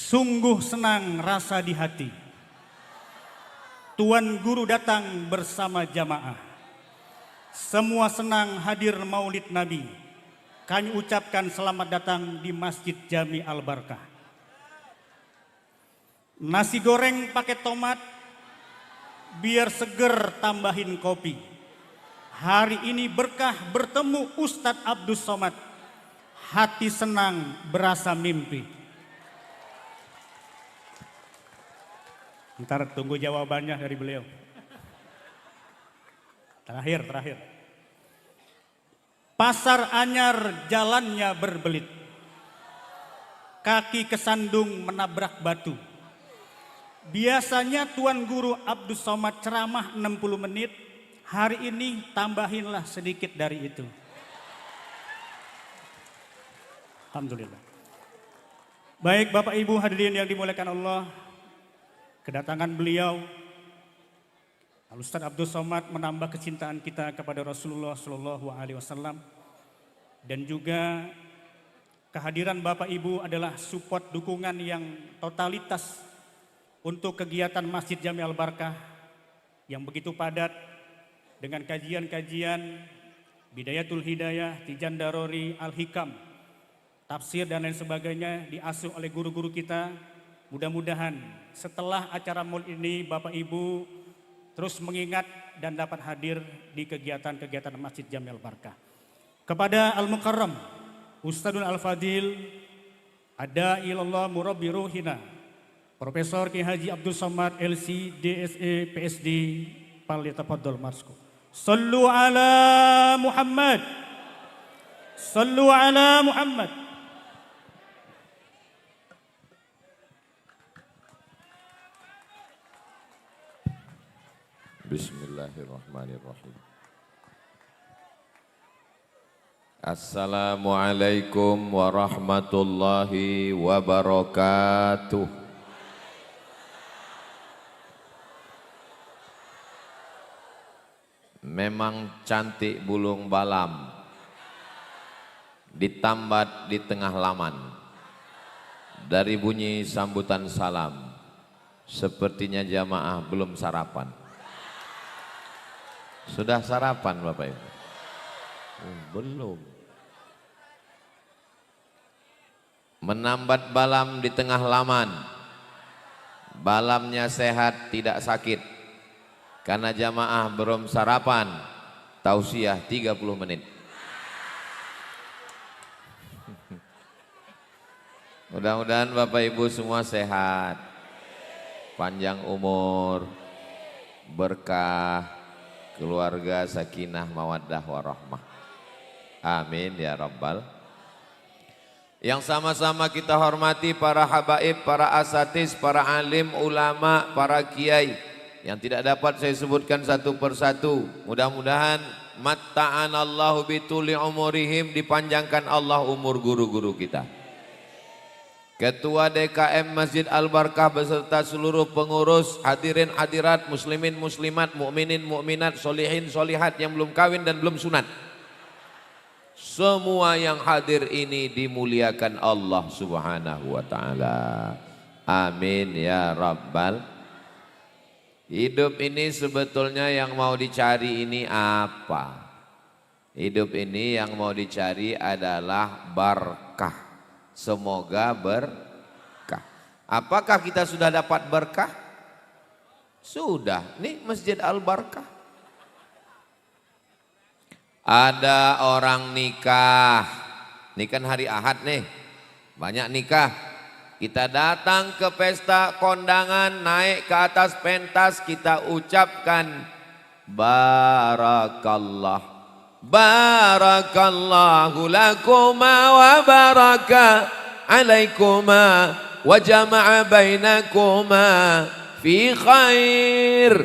Sungguh senang rasa di hati. Tuan Guru datang bersama jamaah. Semua senang hadir Maulid Nabi. Kami ucapkan selamat datang di Masjid Jami Al-Barkah. Nasi goreng pakai tomat, biar seger tambahin kopi. Hari ini berkah bertemu Ustadz Abdus Somad. Hati senang berasa mimpi. Ntar tunggu jawabannya dari beliau. Terakhir. Pasar anyar jalannya berbelit. Kaki kesandung menabrak batu. Biasanya Tuan Guru Abdus Somad ceramah 60 menit. Hari ini tambahinlah sedikit dari itu. Alhamdulillah. Baik Bapak Ibu hadirin yang dimuliakan Allah. Kedatangan beliau, Al-Ustadz Abdus Somad menambah kecintaan kita kepada Rasulullah SAW. Dan juga kehadiran Bapak Ibu adalah support dukungan yang totalitas untuk kegiatan Masjid Jami Al-Barkah yang begitu padat dengan kajian-kajian Bidayatul Hidayah, Tijan Darori, Al-Hikam, tafsir dan lain sebagainya diasuh oleh guru-guru kita. Mudah-mudahan setelah acara Maulid ini Bapak Ibu terus mengingat dan dapat hadir di kegiatan-kegiatan Masjid Jami Al-Barkah. Kepada Al-Mukarram, Ustadzul Al-Fadil, Ada ilallah murabbi ruhina, Profesor Ki Haji Abdus Somad LC DSE PSD, Falyatafaddal Marsku. Sallu ala Muhammad. Sallu ala Muhammad. Bismillahirrahmanirrahim. Assalamualaikum warahmatullahi wabarakatuh. Memang cantik bulung balam, ditambat di tengah laman. Dari bunyi sambutan salam, sepertinya jamaah belum sarapan. Sudah sarapan Bapak Ibu? Belum. Menambat balam di tengah laman. Balamnya sehat tidak sakit. Karena jamaah belum sarapan. Tausiah 30 menit. Mudah-mudahan Bapak Ibu semua sehat. Panjang umur. Berkah. Keluarga sakinah mawaddah warahmah. Amin ya rabbal. Yang sama-sama kita hormati para habaib, para asatis, para alim, ulama, para kiai yang tidak dapat saya sebutkan satu persatu. Mudah-mudahan matta'anallahu bituli umurihim, dipanjangkan Allah umur guru-guru kita. Ketua DKM Masjid Al-Barkah beserta seluruh pengurus, hadirin hadirat, muslimin muslimat, mukminin mukminat, solihin solihat yang belum kawin dan belum sunat. Semua yang hadir ini dimuliakan Allah Subhanahu wa taala. Amin ya rabbal. Hidup ini sebetulnya yang mau dicari ini apa? Hidup ini yang mau dicari adalah berkah. Semoga berkah. Apakah kita sudah dapat berkah? Sudah. Nih Masjid Al-Barkah. Ada orang nikah. Ini kan hari Ahad nih. Banyak nikah. Kita datang ke pesta kondangan, naik ke atas pentas, kita ucapkan barakallah. Barakallahu lakuma wa baraka alaikuma wa jama'a bainakuma fi khair.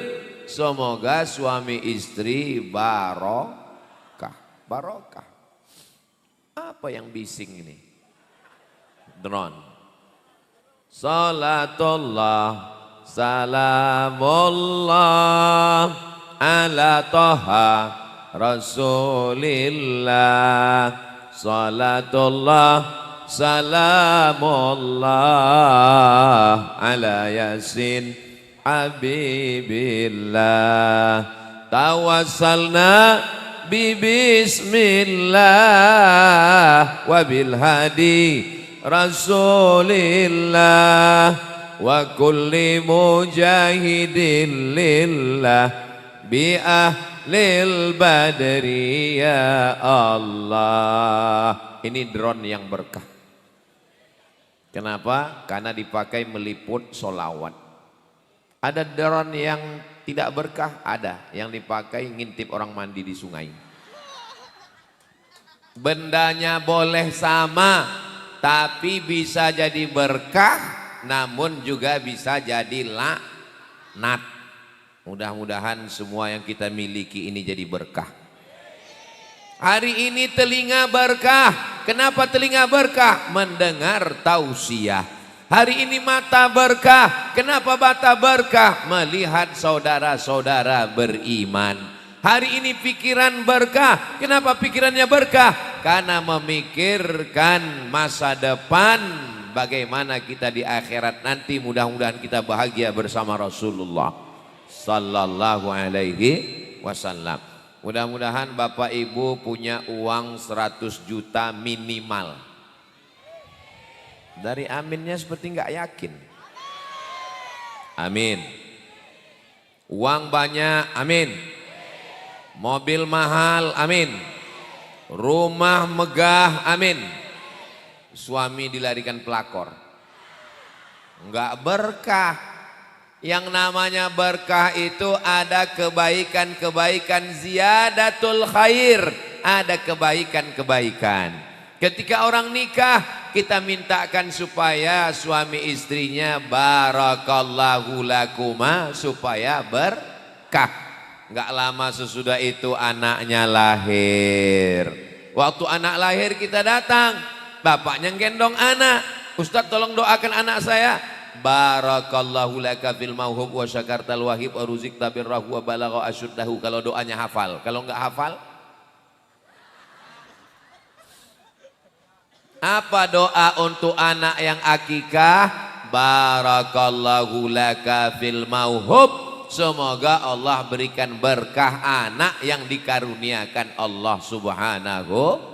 Semoga suami istri barokah. Barokah. Apa yang bising ini? Drone. Salatullah salamullah ala toha Rasulillah. Salatullah salamullah ala yasin habibillah tawassalna bismillah wabil hadi rasulillah wa kulli mujahidin lillah bi ahlil badri ya Allah. Ini drone yang berkah. Kenapa? Karena dipakai meliput solawat. Ada drone yang tidak berkah, ada yang dipakai ngintip orang mandi di sungai. Bendanya boleh sama, tapi bisa jadi berkah, namun juga bisa jadi laknat. Mudah-mudahan semua yang kita miliki ini jadi berkah. Hari ini telinga berkah. Kenapa telinga berkah? Mendengar tausiah. Hari ini mata berkah. Kenapa mata berkah? Melihat saudara-saudara beriman. Hari ini pikiran berkah. Kenapa pikirannya berkah? Karena memikirkan masa depan. Bagaimana kita di akhirat nanti, mudah-mudahan kita bahagia bersama Rasulullah sallallahu alaihi wasallam. Mudah-mudahan Bapak Ibu punya uang 100 juta minimal. Dari aminnya seperti nggak yakin. Amin. Uang banyak, amin. Mobil mahal, amin. Rumah megah, amin. Suami dilarikan pelakor. Enggak berkah. Yang namanya berkah itu ada kebaikan-kebaikan, ziyadatul khair, ada kebaikan-kebaikan. Ketika orang nikah, kita mintakan supaya suami istrinya barakallahu lakuma, supaya berkah. Enggak lama sesudah itu anaknya lahir. Waktu anak lahir kita datang, bapaknya gendong anak. Ustadz tolong doakan anak saya. Barakallahu laka fil mauhub wa syakartal wahib wa ruzikta birrahu wa balagha asyuddahu. Kalau doanya hafal, kalau enggak hafal, apa doa untuk anak yang akikah? Barakallahu laka fil mauhub. Semoga Allah berikan berkah anak yang dikaruniakan Allah subhanahu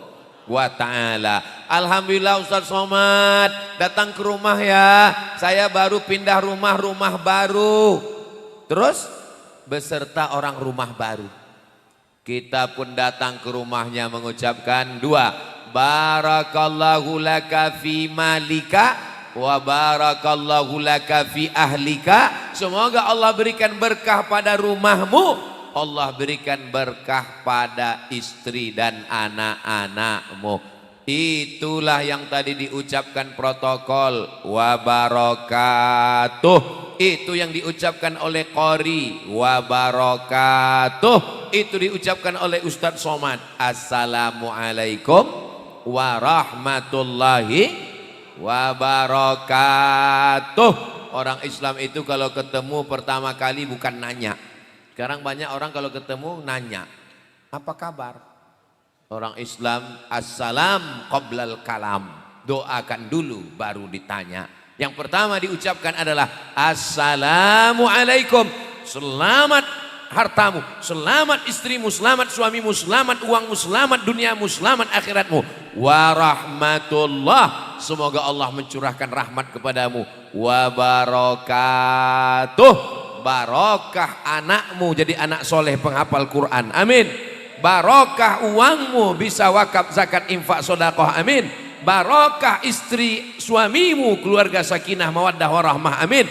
wa ta'ala. Alhamdulillah Ustaz Somad datang ke rumah ya. Saya baru pindah rumah baru. Terus beserta orang rumah baru. Kita pun datang ke rumahnya mengucapkan dua. Barakallahu laka fi malika wa barakallahu laka fi ahlika. Semoga Allah berikan berkah pada rumahmu. Allah berikan berkah pada istri dan anak-anakmu. Itulah yang tadi diucapkan protokol wa barakatuh. Itu yang diucapkan oleh qori wa barakatuh. Itu diucapkan oleh Ustadz Somad. Assalamualaikum warahmatullahi wabarakatuh. Orang Islam itu kalau ketemu pertama kali bukan nanya. Sekarang banyak orang kalau ketemu nanya, apa kabar? Orang Islam, assalam qoblal kalam. Doakan dulu baru ditanya. Yang pertama diucapkan adalah assalamualaikum. Selamat hartamu, selamat istrimu, selamat suamimu, selamat uangmu, selamat duniamu, selamat akhiratmu. Warahmatullah. Semoga Allah mencurahkan rahmat kepadamu. Wabarakatuh. Barokah anakmu jadi anak soleh penghafal Quran, amin. Barokah uangmu bisa wakaf, zakat, infak, sodakoh, amin. Barokah istri suamimu, keluarga sakinah, mawaddah, warahmah, amin.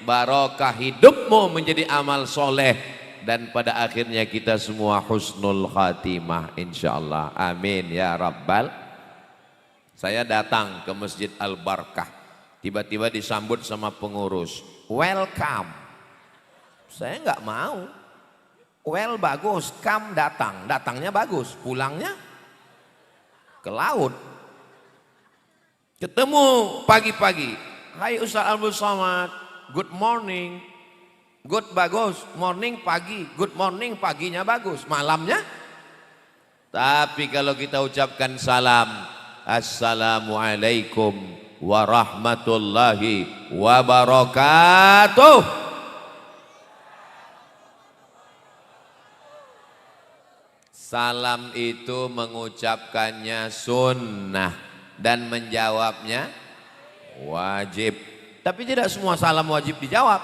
Barokah hidupmu menjadi amal soleh. Dan pada akhirnya kita semua husnul khatimah insyaallah, amin ya rabbal. Saya datang ke Masjid Al-Barkah, tiba-tiba disambut sama pengurus, welcome. Saya nggak mau. Well bagus, come datang, datangnya bagus, pulangnya ke laut. Ketemu pagi-pagi, hai Ustaz Abdul Somad, good morning, good bagus, morning pagi, good morning paginya bagus, malamnya. Tapi kalau kita ucapkan salam, Assalamualaikum warahmatullahi wabarakatuh. Salam itu mengucapkannya sunnah dan menjawabnya wajib. Tapi tidak semua salam wajib dijawab.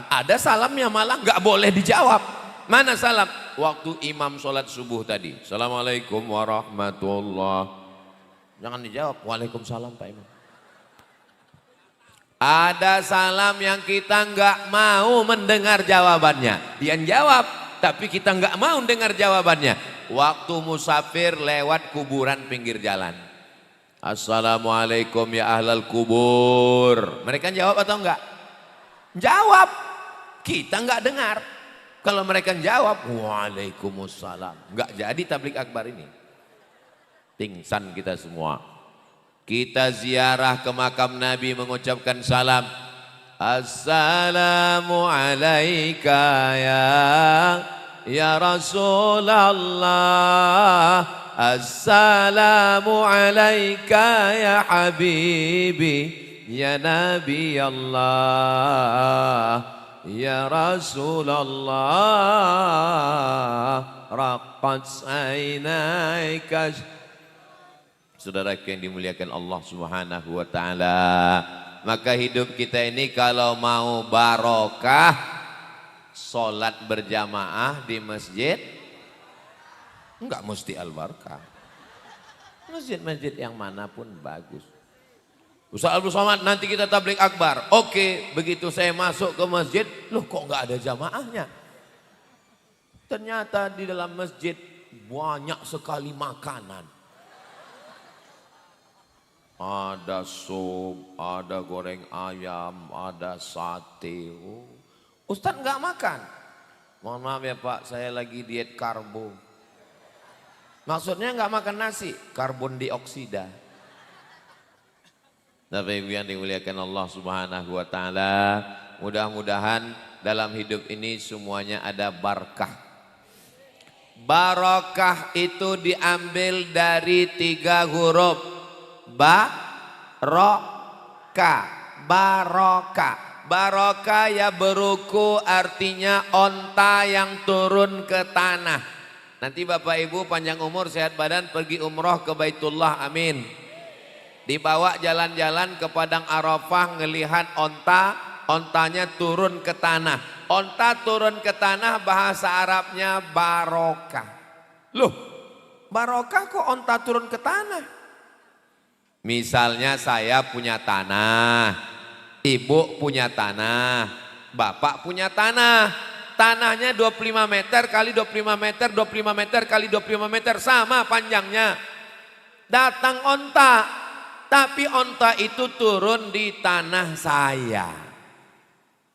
Ada salam yang malah nggak boleh dijawab. Mana salam? Waktu imam sholat subuh tadi. Assalamualaikum warahmatullahi. Jangan dijawab. Waalaikumsalam Pak Imam. Ada salam yang kita nggak mau mendengar jawabannya. Dia jawab. Tapi kita nggak mau dengar jawabannya. Waktu musafir lewat kuburan pinggir jalan. Assalamualaikum ya ahlal kubur. Mereka jawab atau enggak? Jawab. Kita nggak dengar. Kalau mereka jawab, waalaikumsalam. Nggak jadi tablik akbar ini. Pingsan kita semua. Kita ziarah ke makam Nabi mengucapkan salam. Assalamu alaika ya Rasulullah. Assalamu alaika ya Habibi ya Nabi Allah ya Rasulullah. Raqqat ainaika. Saudara yang dimuliakan Allah Subhanahu wa taala. Maka hidup kita ini kalau mau barokah, sholat berjamaah di masjid, enggak mesti al-barkah. Masjid-masjid yang manapun bagus. Ustaz Abdul Somad, nanti kita tablik akbar. Oke, begitu saya masuk ke masjid, loh kok enggak ada jamaahnya? Ternyata di dalam masjid banyak sekali makanan. Ada sup, ada goreng ayam, ada sate. Ustadz nggak makan. Mohon maaf ya Pak, saya lagi diet karbo. Maksudnya nggak makan nasi, karbon dioksida. Bapak Ibu yang dimuliakan Allah Subhanahu wa taala, mudah-mudahan dalam hidup ini semuanya ada barakah. Barakah itu diambil dari 3 huruf. Barokah, barokah, barokah ya beruku artinya onta yang turun ke tanah. Nanti Bapak Ibu panjang umur sehat badan pergi umroh ke Baitullah, amin. Dibawa jalan-jalan ke Padang Arafah ngelihat onta, ontanya turun ke tanah. Onta turun ke tanah bahasa Arabnya barokah. Loh, barokah kok onta turun ke tanah? Misalnya saya punya tanah, ibu punya tanah, bapak punya tanah. Tanahnya 25 meter kali 25 meter, 25 meter kali 25 meter, sama panjangnya. Datang onta, tapi onta itu turun di tanah saya.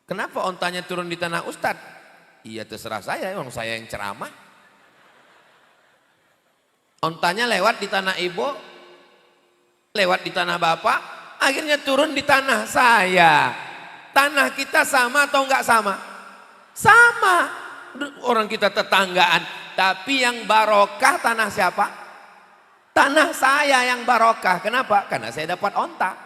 Kenapa ontanya turun di tanah Ustadz? Iya terserah saya, orang saya yang ceramah. Ontanya lewat di tanah ibu, lewat di tanah bapak, akhirnya turun di tanah saya. Tanah kita sama atau enggak sama? Sama. Orang kita tetanggaan. Tapi yang barokah tanah siapa? Tanah saya yang barokah. Kenapa? Karena saya dapat onta.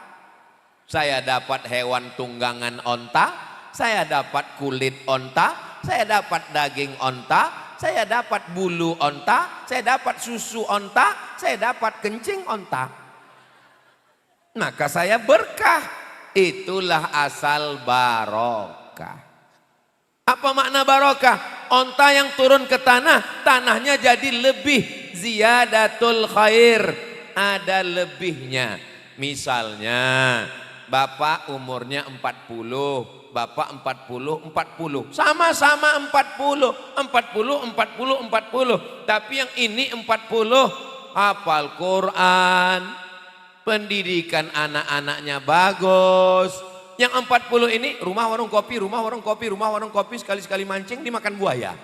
Saya dapat hewan tunggangan onta. Saya dapat kulit onta. Saya dapat daging onta. Saya dapat bulu onta. Saya dapat susu onta. Saya dapat kencing onta. Maka saya berkah. Itulah asal barokah. Apa makna barokah? Onta yang turun ke tanah, tanahnya jadi lebih. Ziyadatul khair, ada lebihnya. Misalnya bapak umurnya 40, bapak 40, 40. Sama-sama 40, 40, 40, 40. Tapi yang ini 40 hafal Quran. Pendidikan anak-anaknya bagus. Yang 40 ini rumah warung kopi, rumah warung kopi, rumah warung kopi, sekali-sekali mancing dimakan buaya.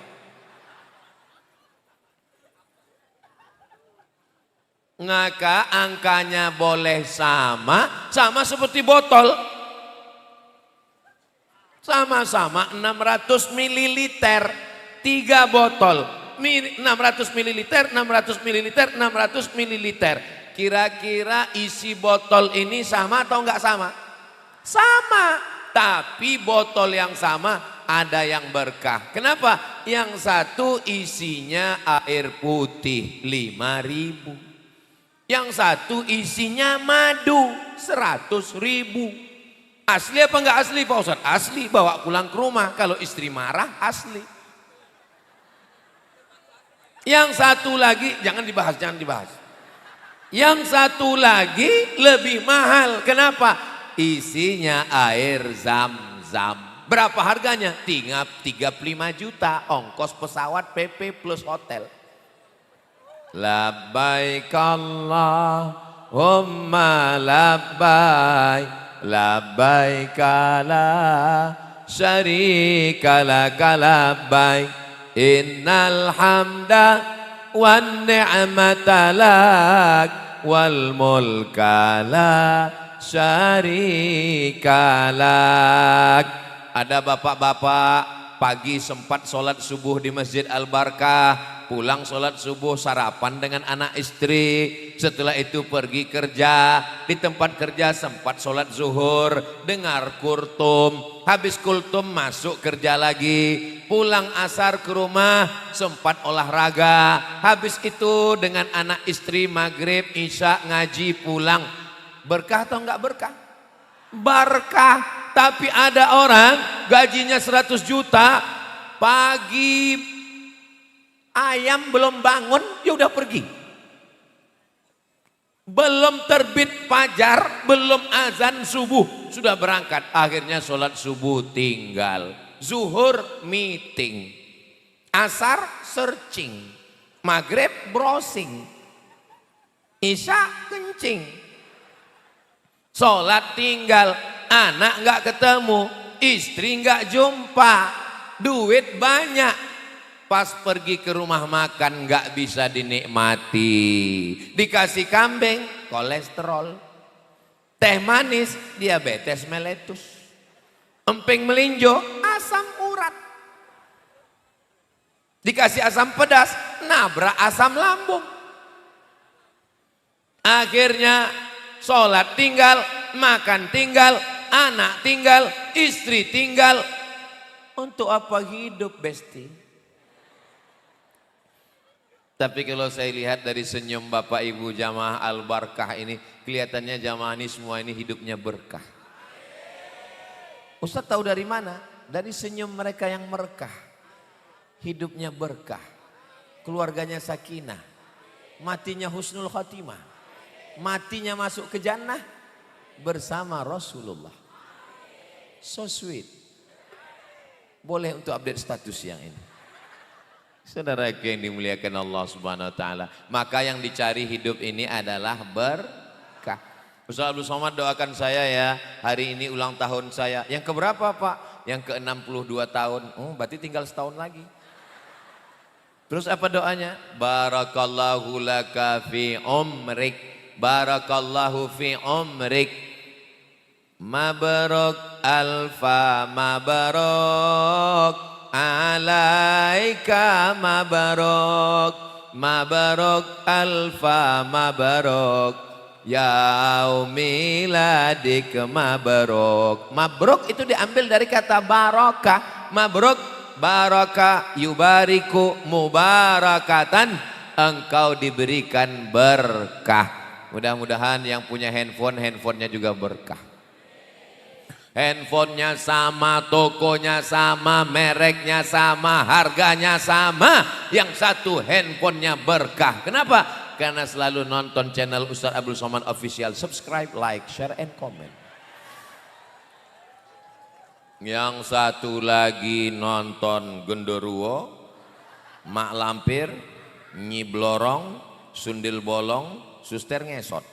Maka angkanya boleh sama, sama seperti botol. Sama-sama 600 mililiter, 3 botol. 600 mililiter, 600 mililiter, 600 mililiter. kira-kira isi botol ini sama atau enggak sama? Sama, tapi botol yang sama ada yang berkah. Kenapa? Yang satu isinya air putih 5.000. Yang satu isinya madu 100.000. Asli apa enggak asli Pak Ustadz? Asli, bawa pulang ke rumah. Kalau istri marah, asli. Yang satu lagi, jangan dibahas. Yang satu lagi lebih mahal. Kenapa? Isinya air zam-zam. Berapa harganya? 35 juta. Ongkos pesawat, PP plus hotel. Labbaik Allahumma labbaik. Labbaik la syarika laka labbaik. Innal hamda wan ni'mata lak wal mulka la syarika lak. Ada bapak-bapak pagi sempat sholat subuh di Masjid Al-Barkah, pulang sholat subuh sarapan dengan anak istri, setelah itu pergi kerja, di tempat kerja sempat sholat zuhur, dengar kultum, habis kultum masuk kerja lagi, pulang asar ke rumah sempat olahraga, habis itu dengan anak istri maghrib, isya ngaji pulang. Berkah atau enggak berkah? Berkah. Tapi ada orang gajinya 100 juta, pagi ayam belum bangun dia udah pergi. Belum terbit fajar, belum azan subuh sudah berangkat. Akhirnya sholat subuh tinggal, zuhur meeting, asar searching, maghrib browsing, isya kencing, sholat tinggal, anak nggak ketemu, istri nggak jumpa, duit banyak, pas pergi ke rumah makan nggak bisa dinikmati, dikasih kambing kolesterol, teh manis diabetes meletus, emping melinjo asam urat, dikasih asam pedas nabrak asam lambung. Akhirnya sholat tinggal, makan tinggal, anak tinggal, istri tinggal. Untuk apa hidup, Besti? Tapi kalau saya lihat dari senyum Bapak Ibu jamaah Al-Barkah ini, kelihatannya jamaah ini semua ini hidupnya berkah. Ustaz tahu dari mana? Dari senyum mereka yang berkah. Hidupnya berkah, keluarganya sakinah, matinya husnul khatimah, matinya masuk ke jannah bersama Rasulullah. So sweet. Boleh untuk update status yang ini. Saudara yang dimuliakan Allah Subhanahu wa taala, maka yang dicari hidup ini adalah berkah. Ustaz Abdul Somad doakan saya ya, hari ini ulang tahun saya. Yang keberapa Pak? Yang ke-62 tahun. Berarti tinggal setahun lagi. Terus apa doanya? Barakallahu laka fi umrik. Barakallahu fi umrik. Mabarok alfa mabarok alaika mabarok. Mabarok alfa mabarok yaumiladik mabarok. Mabrok itu diambil dari kata barokah. Mabrok baraka yubariku mubarakatan, engkau diberikan berkah. Mudah-mudahan yang punya handphone, handphonenya juga berkah. Handphonenya sama, tokonya sama, mereknya sama, harganya sama. Yang satu handphonenya berkah. Kenapa? Karena selalu nonton channel Ustaz Abdul Somad Official. Subscribe, like, share, and comment. Yang satu lagi nonton genderuwo, mak lampir, nyi blorong, sundil bolong, suster ngesot.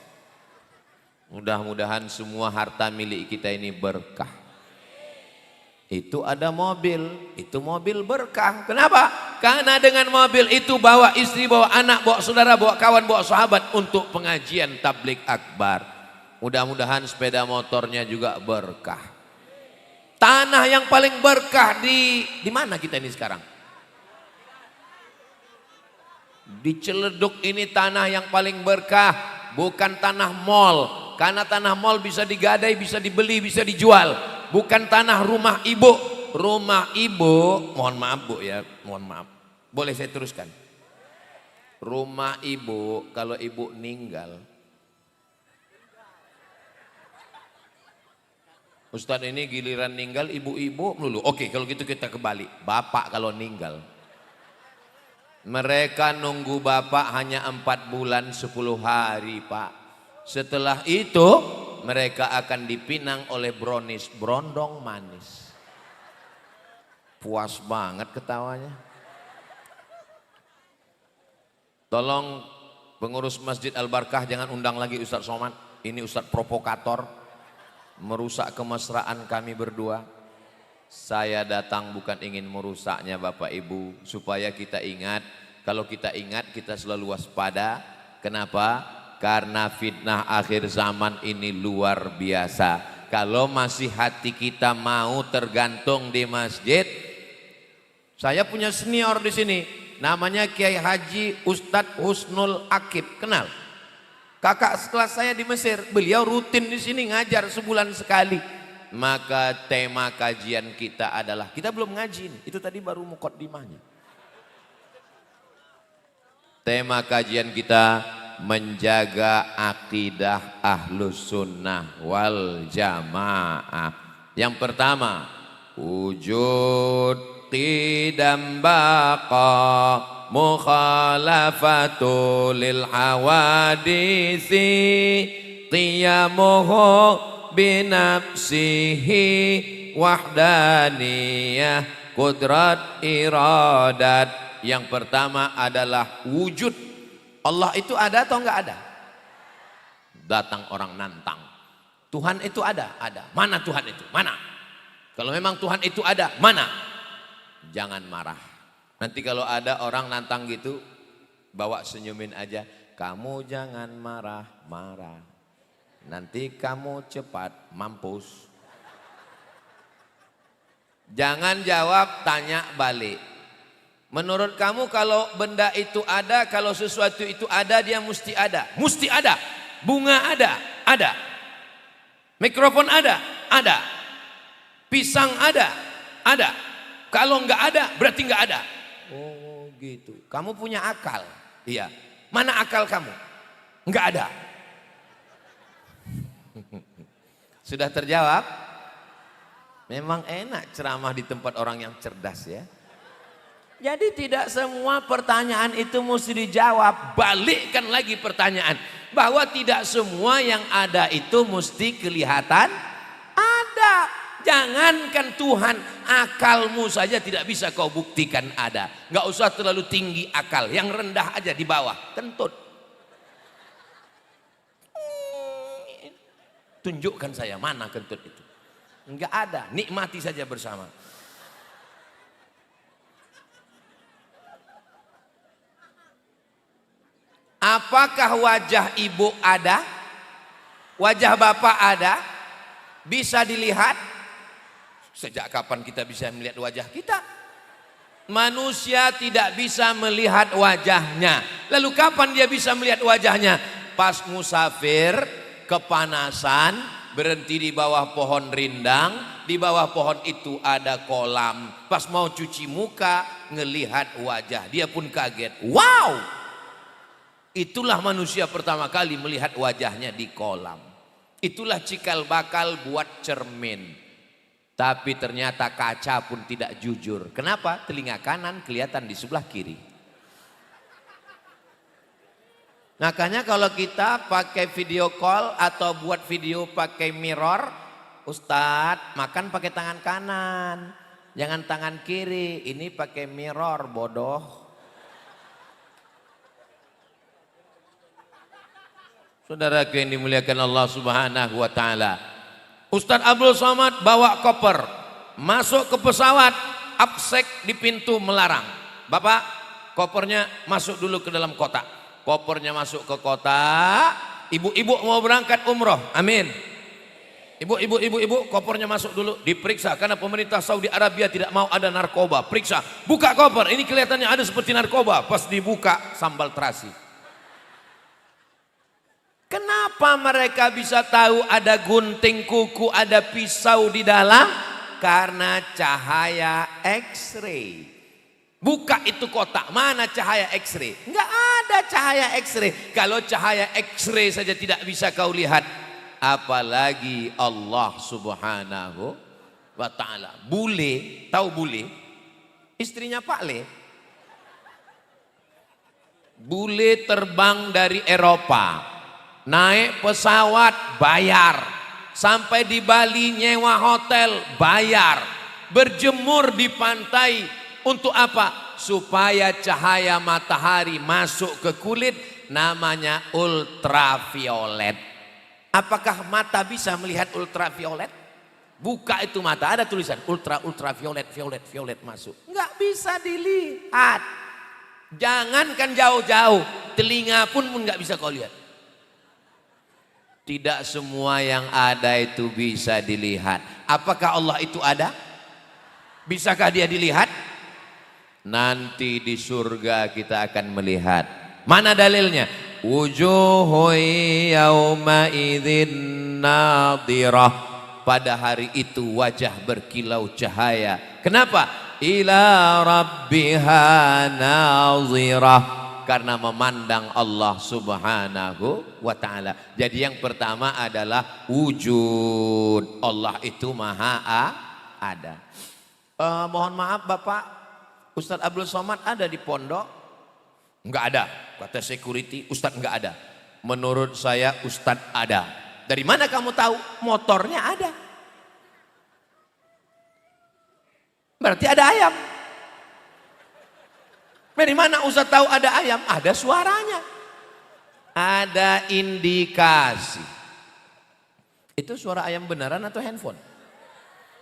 Mudah-mudahan semua harta milik kita ini berkah. Itu ada mobil, itu mobil berkah. Kenapa? Karena dengan mobil itu bawa istri, bawa anak, bawa saudara, bawa kawan, bawa sahabat untuk pengajian tablik akbar. Mudah-mudahan sepeda motornya juga berkah. Tanah yang paling berkah di mana kita ini sekarang? Di Ciledug ini tanah yang paling berkah. bukan tanah mall. Karena tanah mall bisa digadai, bisa dibeli, bisa dijual. Bukan tanah rumah ibu. Rumah ibu, mohon maaf Bu ya, mohon maaf. Boleh saya teruskan? Rumah ibu, kalau ibu meninggal, Ustadz ini giliran ninggal ibu-ibu melulu. Oke, kalau gitu kita kembali. Bapak kalau ninggal, mereka nunggu bapak hanya 4 bulan 10 hari Pak. Setelah itu mereka akan dipinang oleh brownies, brondong manis. Puas banget ketawanya. Tolong pengurus Masjid Al-Barkah jangan undang lagi Ustadz Somad. Ini Ustadz provokator, merusak kemesraan kami berdua. Saya datang bukan ingin merusaknya Bapak Ibu, supaya kita ingat. Kalau kita ingat kita selalu waspada. Kenapa? Karena fitnah akhir zaman ini luar biasa. Kalau masih hati kita mau tergantung di masjid. Saya punya senior di sini, namanya Kiai Haji Ustadz Husnul Akib, kenal? Kakak setelah saya di Mesir, beliau rutin di sini ngajar sebulan sekali. Maka tema kajian kita adalah, kita belum ngaji nih, itu tadi baru muqaddimahnya. Tema kajian kita menjaga akidah Ahlus Sunnah wal Jamaah. Yang pertama, wujud qidam baqa mukhalafatu lil hawadisi qiyamuhu binafsihi wahdaniyah qudrat iradat. Yang pertama adalah wujud. Allah itu ada atau enggak ada? Datang orang nantang, Tuhan itu ada? Ada. Mana Tuhan itu? Mana? Kalau memang Tuhan itu ada, mana? Jangan marah. Nanti kalau ada orang nantang gitu, bawa senyumin aja. Kamu jangan marah-marah, nanti kamu cepat mampus. Jangan jawab, tanya balik. Menurut kamu kalau benda itu ada, kalau sesuatu itu ada, dia mesti ada. Mesti ada. Bunga ada? Ada. Mikrofon ada? Ada. Pisang ada? Ada. Kalau enggak ada, berarti enggak ada. Oh gitu. Kamu punya akal? Iya. Mana akal kamu? Enggak ada. Sudah terjawab? Memang enak ceramah di tempat orang yang cerdas ya. Jadi tidak semua pertanyaan itu mesti dijawab. Balikkan lagi pertanyaan. Bahwa tidak semua yang ada itu mesti kelihatan ada. Jangankan Tuhan, akalmu saja tidak bisa kau buktikan ada. Nggak usah terlalu tinggi akal, yang rendah aja di bawah, kentut. Tunjukkan saya mana kentut itu. Nggak ada, nikmati saja bersama. Apakah wajah ibu ada? Wajah bapak ada? Bisa dilihat? Sejak kapan kita bisa melihat wajah kita? Manusia tidak bisa melihat wajahnya. Lalu kapan dia bisa melihat wajahnya? Pas musafir, kepanasan, berhenti di bawah pohon rindang. Di bawah pohon itu ada kolam. Pas mau cuci muka, ngelihat wajah. Dia pun kaget. Wow! Itulah manusia pertama kali melihat wajahnya di kolam. Itulah cikal bakal buat cermin. Tapi ternyata kaca pun tidak jujur. Kenapa? Telinga kanan kelihatan di sebelah kiri. Makanya kalau kita pakai video call atau buat video pakai mirror, Ustadz makan pakai tangan kanan, jangan tangan kiri. Ini pakai mirror, bodoh. Saudaraku yang dimuliakan Allah Subhanahu wa taala. Ustadz Abdul Somad bawa koper, masuk ke pesawat, absek di pintu melarang. Bapak, kopernya masuk dulu ke dalam kotak. Kopernya masuk ke kotak, ibu-ibu mau berangkat umroh, amin. Ibu, kopernya masuk dulu, diperiksa karena pemerintah Saudi Arabia tidak mau ada narkoba. Periksa, buka koper, ini kelihatannya ada seperti narkoba. Pas dibuka, sambal terasi. Kenapa mereka bisa tahu ada gunting kuku, ada pisau di dalam? Karena cahaya X-ray. Buka itu kotak, mana cahaya X-ray? Enggak ada cahaya X-ray. Kalau cahaya X-ray saja tidak bisa kau lihat, apalagi Allah Subhanahu wa ta'ala. Bule, tahu bule? Istrinya Pak Le. Bule terbang dari Eropa, naik pesawat bayar, sampai di Bali nyewa hotel bayar, berjemur di pantai. Untuk apa? Supaya cahaya matahari masuk ke kulit, namanya ultraviolet. Apakah mata bisa melihat ultraviolet? Buka itu mata, ada tulisan ultraviolet, violet masuk. Enggak bisa dilihat. Jangankan jauh-jauh, telinga pun enggak bisa kau lihat. Tidak semua yang ada itu bisa dilihat. Apakah Allah itu ada? Bisakah dia dilihat? Nanti di surga kita akan melihat. Mana dalilnya? Wujuhu yawma idzin nadhirah. Pada hari itu wajah berkilau cahaya. Kenapa? Ila rabbiha nazirah. Karena memandang Allah Subhanahu wa ta'ala. Jadi yang pertama adalah wujud. Allah itu maha ada. Mohon maaf Bapak, Ustadz Abdul Somad ada di pondok? Enggak ada. Kata security, Ustadz enggak ada. Menurut saya Ustadz ada. Dari mana kamu tahu? Motornya ada. Berarti ada ayam. Dari mana Ustadz tahu ada ayam? Ada suaranya. Ada indikasi. Itu suara ayam beneran atau handphone?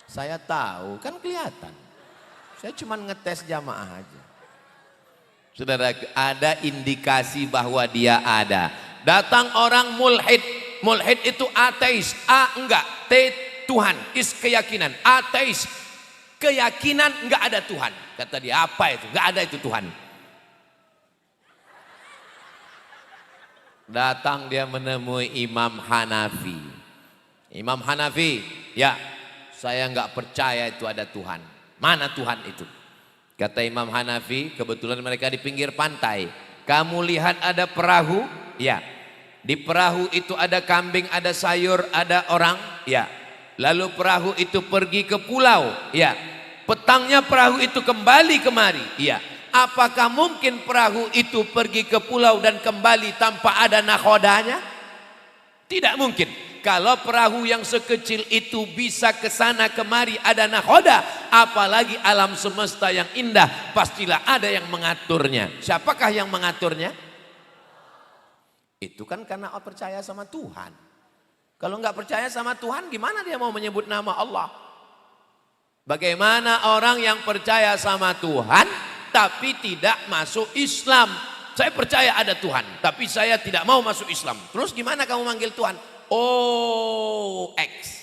Saya tahu, kan kelihatan. Saya cuma ngetes jamaah aja. Saudara, ada indikasi bahwa dia ada. Datang orang mulhid. Mulhid itu ateis. A enggak. T Tuhan. Is keyakinan. Ateis. Keyakinan enggak ada Tuhan. Kata dia, apa itu? Enggak ada itu Tuhan. Datang dia menemui Imam Hanafi. Imam Hanafi, ya saya enggak percaya itu ada Tuhan. Mana Tuhan itu? Kata Imam Hanafi, kebetulan mereka di pinggir pantai. Kamu lihat ada perahu? Ya. Di perahu itu ada kambing, ada sayur, ada orang? Ya. Lalu perahu itu pergi ke pulau? Ya. Petangnya perahu itu kembali kemari? Ya. Apakah mungkin perahu itu pergi ke pulau dan kembali tanpa ada nakhodanya? Tidak mungkin. Kalau perahu yang sekecil itu bisa ke sana kemari ada nakhoda, apalagi alam semesta yang indah, pastilah ada yang mengaturnya. Siapakah yang mengaturnya? Itu kan karena percaya sama Tuhan. Kalau nggak percaya sama Tuhan, gimana dia mau menyebut nama Allah? Bagaimana orang yang percaya sama Tuhan tapi tidak masuk Islam? Saya percaya ada Tuhan, tapi saya tidak mau masuk Islam. Terus gimana kamu manggil Tuhan? Oh, X.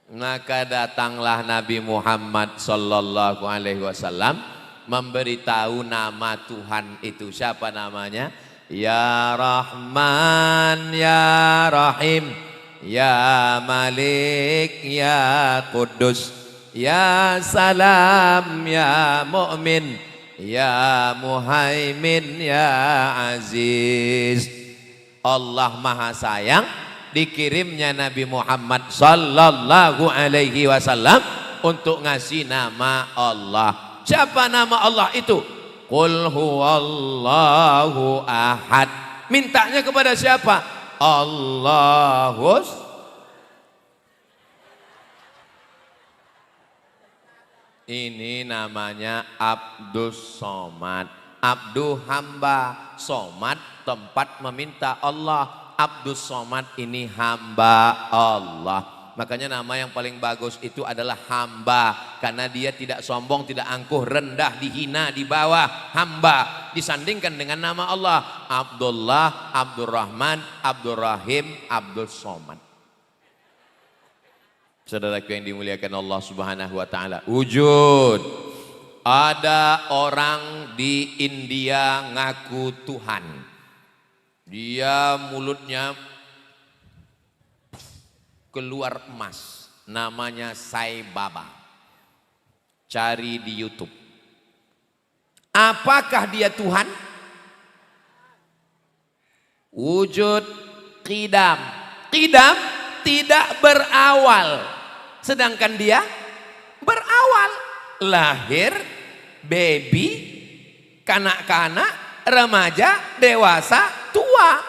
Maka datanglah Nabi Muhammad sallallahu alaihi wasallam memberitahu nama Tuhan itu. Siapa namanya? Ya Rahman, Ya Rahim, Ya Malik, Ya Kudus, Ya Salam, Ya Mu'min, Ya Muhaimin, Ya Aziz. Allah Maha Sayang, dikirimnya Nabi Muhammad sallallahu alaihi wasallam untuk ngasih nama Allah. Siapa nama Allah itu? Qul huwallahu ahad. Mintanya kepada siapa? Allahus. Ini namanya Abdus Somad. Abdu hamba, Somad tempat meminta Allah. Abdus Somad ini hamba Allah. Makanya nama yang paling bagus itu adalah hamba. Karena dia tidak sombong, tidak angkuh, rendah, dihina, di bawah. Hamba. Disandingkan dengan nama Allah. Abdullah, Abdurrahman, Abdurrahim, Abdul Somad. Saudaraku yang dimuliakan Allah Subhanahu wa ta'ala. Wujud. Ada orang di India ngaku Tuhan. Dia mulutnya keluar emas, namanya Sai Baba. Cari di YouTube. Apakah dia Tuhan? Wujud qidam. Qidam tidak berawal, sedangkan dia berawal. Lahir, baby, kanak-kanak, remaja, dewasa, tua.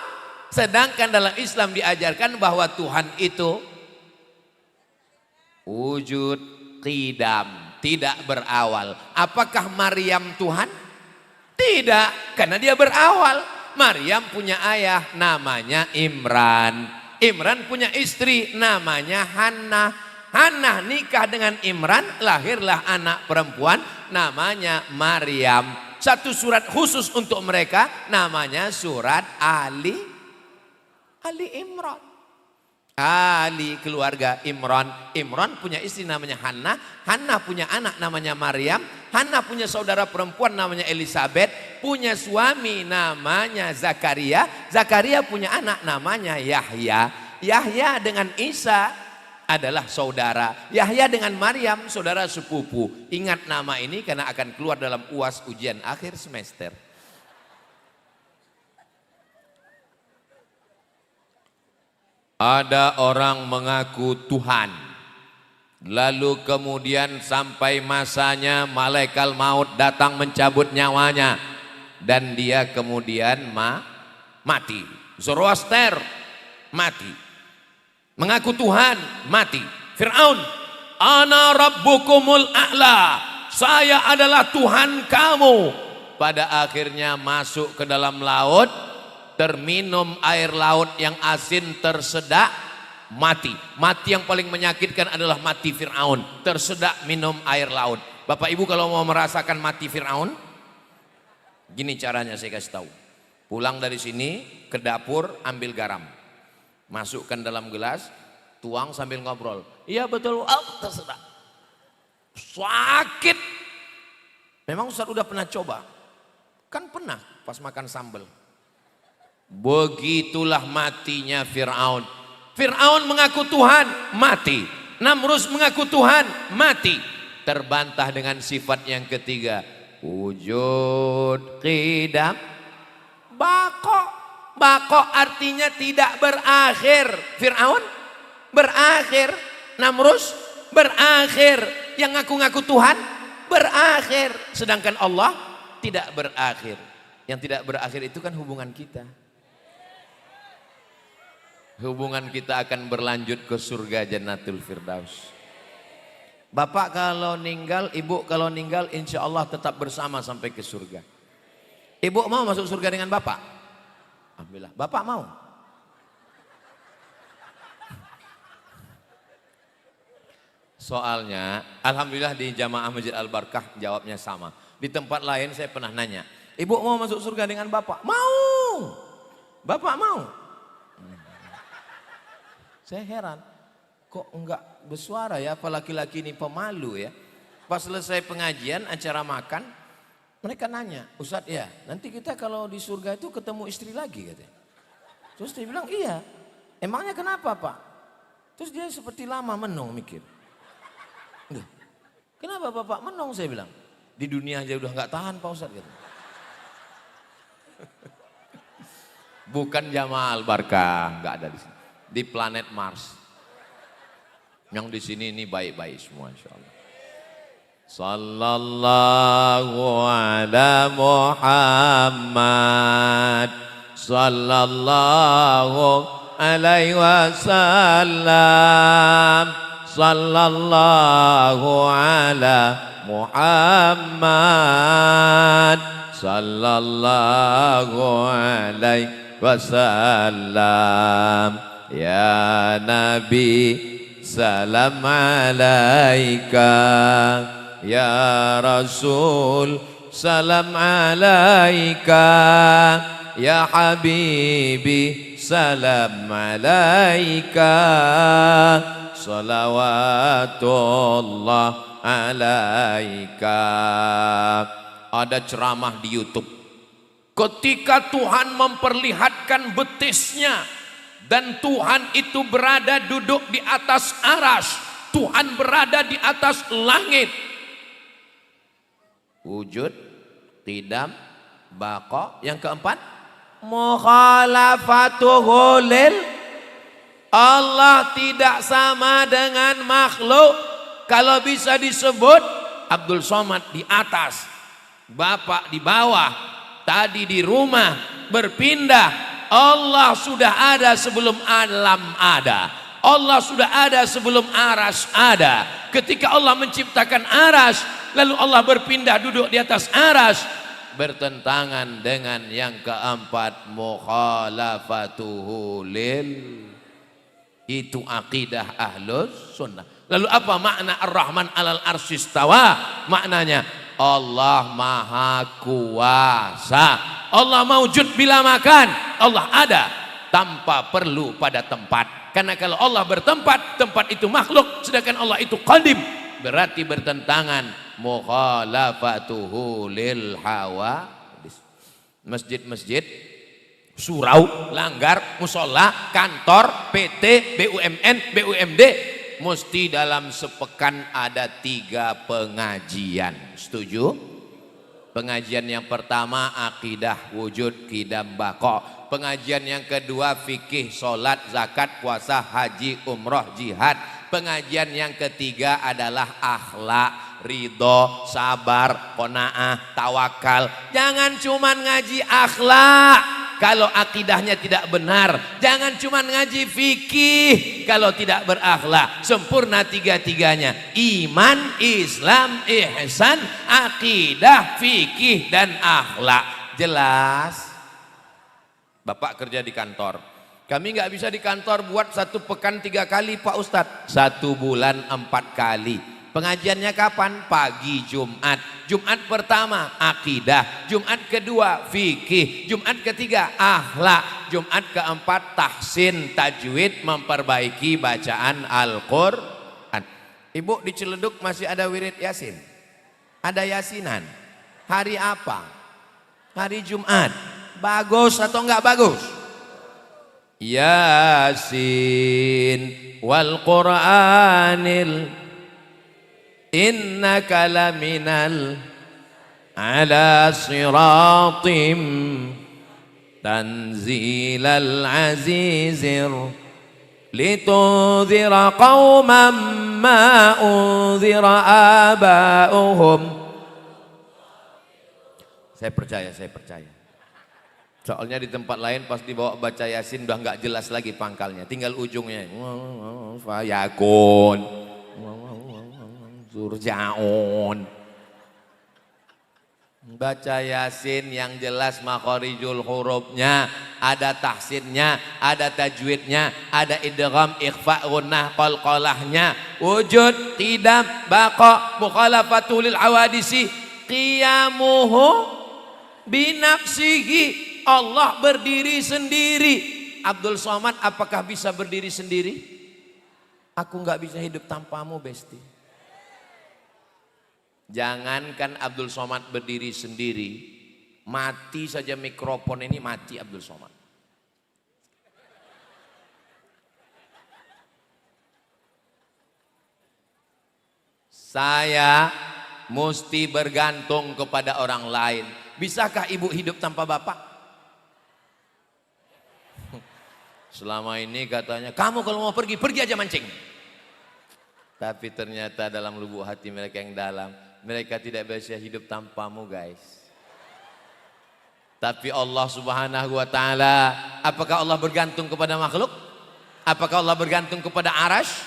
Sedangkan dalam Islam diajarkan bahwa Tuhan itu wujud qidam, tidak berawal. Apakah Maryam Tuhan? Tidak, karena dia berawal. Maryam punya ayah namanya Imran. Imran punya istri namanya Hannah. Hannah nikah dengan Imran, lahirlah anak perempuan namanya Maryam. Satu surat khusus untuk mereka namanya surat Ali Imran. Ali keluarga Imran. Imran punya istri namanya Hannah. Hannah punya anak namanya Maryam. Hannah punya saudara perempuan namanya Elizabeth. Punya suami namanya Zakaria. Zakaria punya anak namanya Yahya. Yahya dengan Isa adalah saudara. Yahya dengan Maryam saudara sepupu. Ingat nama ini karena akan keluar dalam UAS ujian akhir semester. Ada orang mengaku Tuhan, lalu kemudian sampai masanya malaikat maut datang mencabut nyawanya dan dia kemudian mati. Zoroaster mati. Mengaku Tuhan, mati. Fir'aun, ana rabbukumul a'la, saya adalah Tuhan kamu. Pada akhirnya masuk ke dalam laut, terminum air laut yang asin, tersedak, mati. Mati yang paling menyakitkan adalah mati Fir'aun, tersedak minum air laut. Bapak Ibu kalau mau merasakan mati Fir'aun, gini caranya saya kasih tahu. Pulang dari sini ke dapur, ambil garam. Masukkan dalam gelas, tuang sambil ngobrol. Iya betul, tersedak. Sakit. Memang Ustaz udah pernah coba? Kan pernah pas makan sambal. Begitulah matinya Fir'aun. Fir'aun mengaku Tuhan, mati. Namrus mengaku Tuhan, mati. Terbantah dengan sifat yang ketiga. Wujud qidam, bako. Bako artinya tidak berakhir. Fir'aun berakhir. Namrus berakhir. Yang ngaku-ngaku Tuhan berakhir. Sedangkan Allah tidak berakhir. Yang tidak berakhir itu kan hubungan kita. Hubungan kita akan berlanjut ke surga Jannatul Firdaus. Bapak kalau meninggal, ibu kalau meninggal, insya Allah tetap bersama sampai ke surga. Ibu mau masuk surga dengan bapak? Alhamdulillah. Bapak mau? Soalnya, alhamdulillah di Jamaah Masjid Al-Barkah jawabnya sama. Di tempat lain saya pernah nanya, ibu mau masuk surga dengan bapak? Mau. Bapak mau? Saya heran, kok enggak bersuara ya, apa laki-laki ini pemalu ya. Pas selesai pengajian, acara makan, mereka nanya, Ustadz ya, nanti kita kalau di surga itu ketemu istri lagi katanya. Terus dia bilang, iya. Emangnya kenapa Pak? Terus dia seperti lama menung mikir. Duh, kenapa Bapak menung saya bilang? Di dunia aja udah nggak tahan Pak Ustadz gitu. Bukan Jamaah Al-Barkah, nggak ada di sini. Di planet Mars. Yang di sini ini baik-baik semua insyaallah. Sallallahu ala Muhammad sallallahu alaihi wasallam sallallahu ala Muhammad sallallahu alaihi wasallam ya Nabi salam alaika ya Rasul salam alaika ya Habibi salam alaika salawatullah alaika. Ada ceramah di YouTube Ketika Tuhan memperlihatkan betisnya dan Tuhan itu berada duduk di atas arsy, Tuhan berada di atas langit. Wujud, qidam, baqa. Yang keempat, mukhalafatuhu lil. Allah tidak sama dengan makhluk. Kalau bisa disebut Abdul Somad di atas, Bapak di bawah, tadi di rumah berpindah. Allah sudah ada sebelum alam ada. Allah sudah ada sebelum arsy ada. Ketika Allah menciptakan arsy, lalu Allah berpindah duduk di atas arsy, bertentangan dengan yang keempat, mukhalafatuhu lil. Itu akidah ahlus sunnah. Lalu apa makna Ar-Rahman alal arsy istawa? Maknanya Allah maha kuasa. Allah maujud bila makan. Allah ada tanpa perlu pada tempat. Karena kalau Allah bertempat, tempat itu makhluk, sedangkan Allah itu qadim, berarti bertentangan. Mukhalafatuhu lil hawa. Masjid-masjid, surau, langgar, musola, kantor, PT, BUMN, BUMD, mesti dalam sepekan ada 3 pengajian. Setuju? Pengajian yang pertama akidah, wujud, qidam, baqa. Pengajian yang kedua fikih, solat, zakat, puasa, haji, umroh, jihad. Pengajian yang ketiga adalah akhlak, ridho, sabar, qanaah, tawakal. Jangan cuman ngaji akhlak kalau akidahnya tidak benar. Jangan cuman ngaji fikih kalau tidak berakhlak. Sempurna 3-tiganya. Iman, Islam, ihsan, akidah, fikih, dan akhlak. Jelas? Bapak kerja di kantor. Kami nggak bisa di kantor buat 1 pekan 3 kali Pak Ustadz. 1 bulan 4 kali. Pengajiannya kapan? Pagi Jumat. Jumat pertama akidah, Jumat kedua fikih, Jumat ketiga akhlak, Jumat keempat tahsin, tajwid, memperbaiki bacaan Al-Quran. Ibu di Ciledug masih ada wirid Yasin? Ada Yasinan? Hari apa? Hari Jumat. Bagus atau enggak bagus? Yasin wal Qur'anil innaka laminal ala siratim tanzilal azizir litunzira qauman ma unzira aba'uhum. Saya percaya. Soalnya di tempat lain pas dibawa baca Yasin udah nggak jelas lagi pangkalnya, tinggal ujungnya. Fayakun, Surjaun. Baca Yasin yang jelas makharijul hurufnya, ada tahsinnya, ada tajwidnya, ada idgham, ikhfa, gunnah, qalqalahnya, wujud, qidam, baqa, mukhalafatul awadisi, qiyamuhu binafsihi. Allah berdiri sendiri. Abdul Somad apakah bisa berdiri sendiri? Aku nggak bisa hidup tanpamu, Besti. Jangankan Abdul Somad berdiri sendiri, mati saja mikrofon ini, mati Abdul Somad. Saya mesti bergantung kepada orang lain. Bisakah ibu hidup tanpa bapak? Selama ini katanya, kamu kalau mau pergi, pergi aja mancing. Tapi ternyata dalam lubuk hati mereka yang dalam, mereka tidak bisa hidup tanpamu, guys. Tapi Allah Subhanahu wa ta'ala, apakah Allah bergantung kepada makhluk? Apakah Allah bergantung kepada arsy?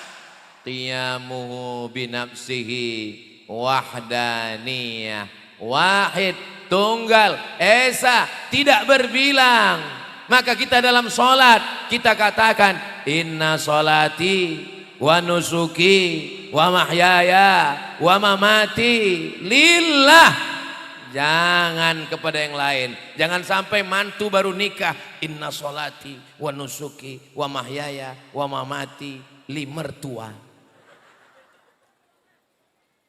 Qiyamuhu binafsihi wahdaniyah, wahid, tunggal, esa, tidak berbilang. Maka kita dalam sholat kita katakan inna sholati wa nusuki wa mahyaya wa mamati lillah. Jangan kepada yang lain. Jangan sampai mantu baru nikah inna sholati wa nusuki wa mahyaya wa mamati li mertua.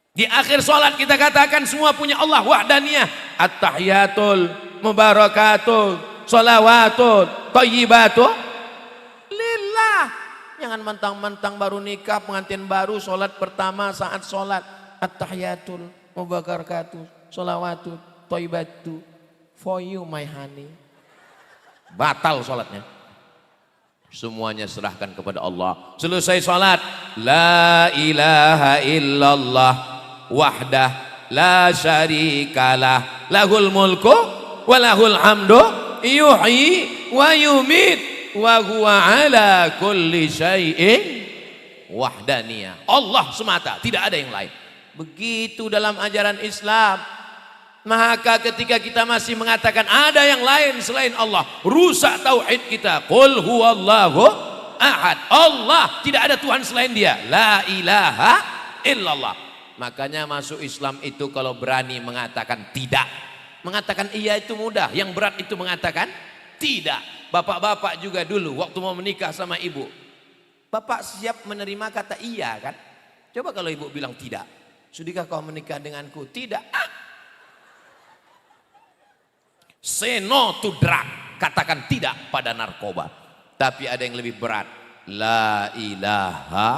Di akhir sholat kita katakan semua punya Allah wahdaniyah. At-tahiyatul mubarakatun, sholawatun, thayyibatun lillah. Jangan mentang-mentang baru nikah, pengantin baru, sholat pertama saat sholat at-tahiyatul mubarakatuh, sholawatun, thayyibatu for you my honey. Batal sholatnya. Semuanya serahkan kepada Allah. Selesai sholat, la ilaha illallah wahdah la syarikalah lahul mulku wa lahul hamdu yuhyi wa yumit wa huwa ala kulli syai'in wahdaniyah. Allah semata, tidak ada yang lain. Begitu dalam ajaran Islam. Maka ketika kita masih mengatakan ada yang lain selain Allah, rusak tauhid kita. Qul huwallahu ahad. Allah, tidak ada Tuhan selain Dia. La ilaha illallah. Makanya masuk Islam itu kalau berani mengatakan tidak. Mengatakan iya itu mudah, yang berat itu mengatakan tidak. Bapak-bapak juga dulu waktu mau menikah sama ibu, bapak siap menerima kata iya kan? Coba kalau ibu bilang tidak, sudahkah kau menikah denganku? Tidak. Say no to drug, katakan tidak pada narkoba. Tapi ada yang lebih berat, la ilaha,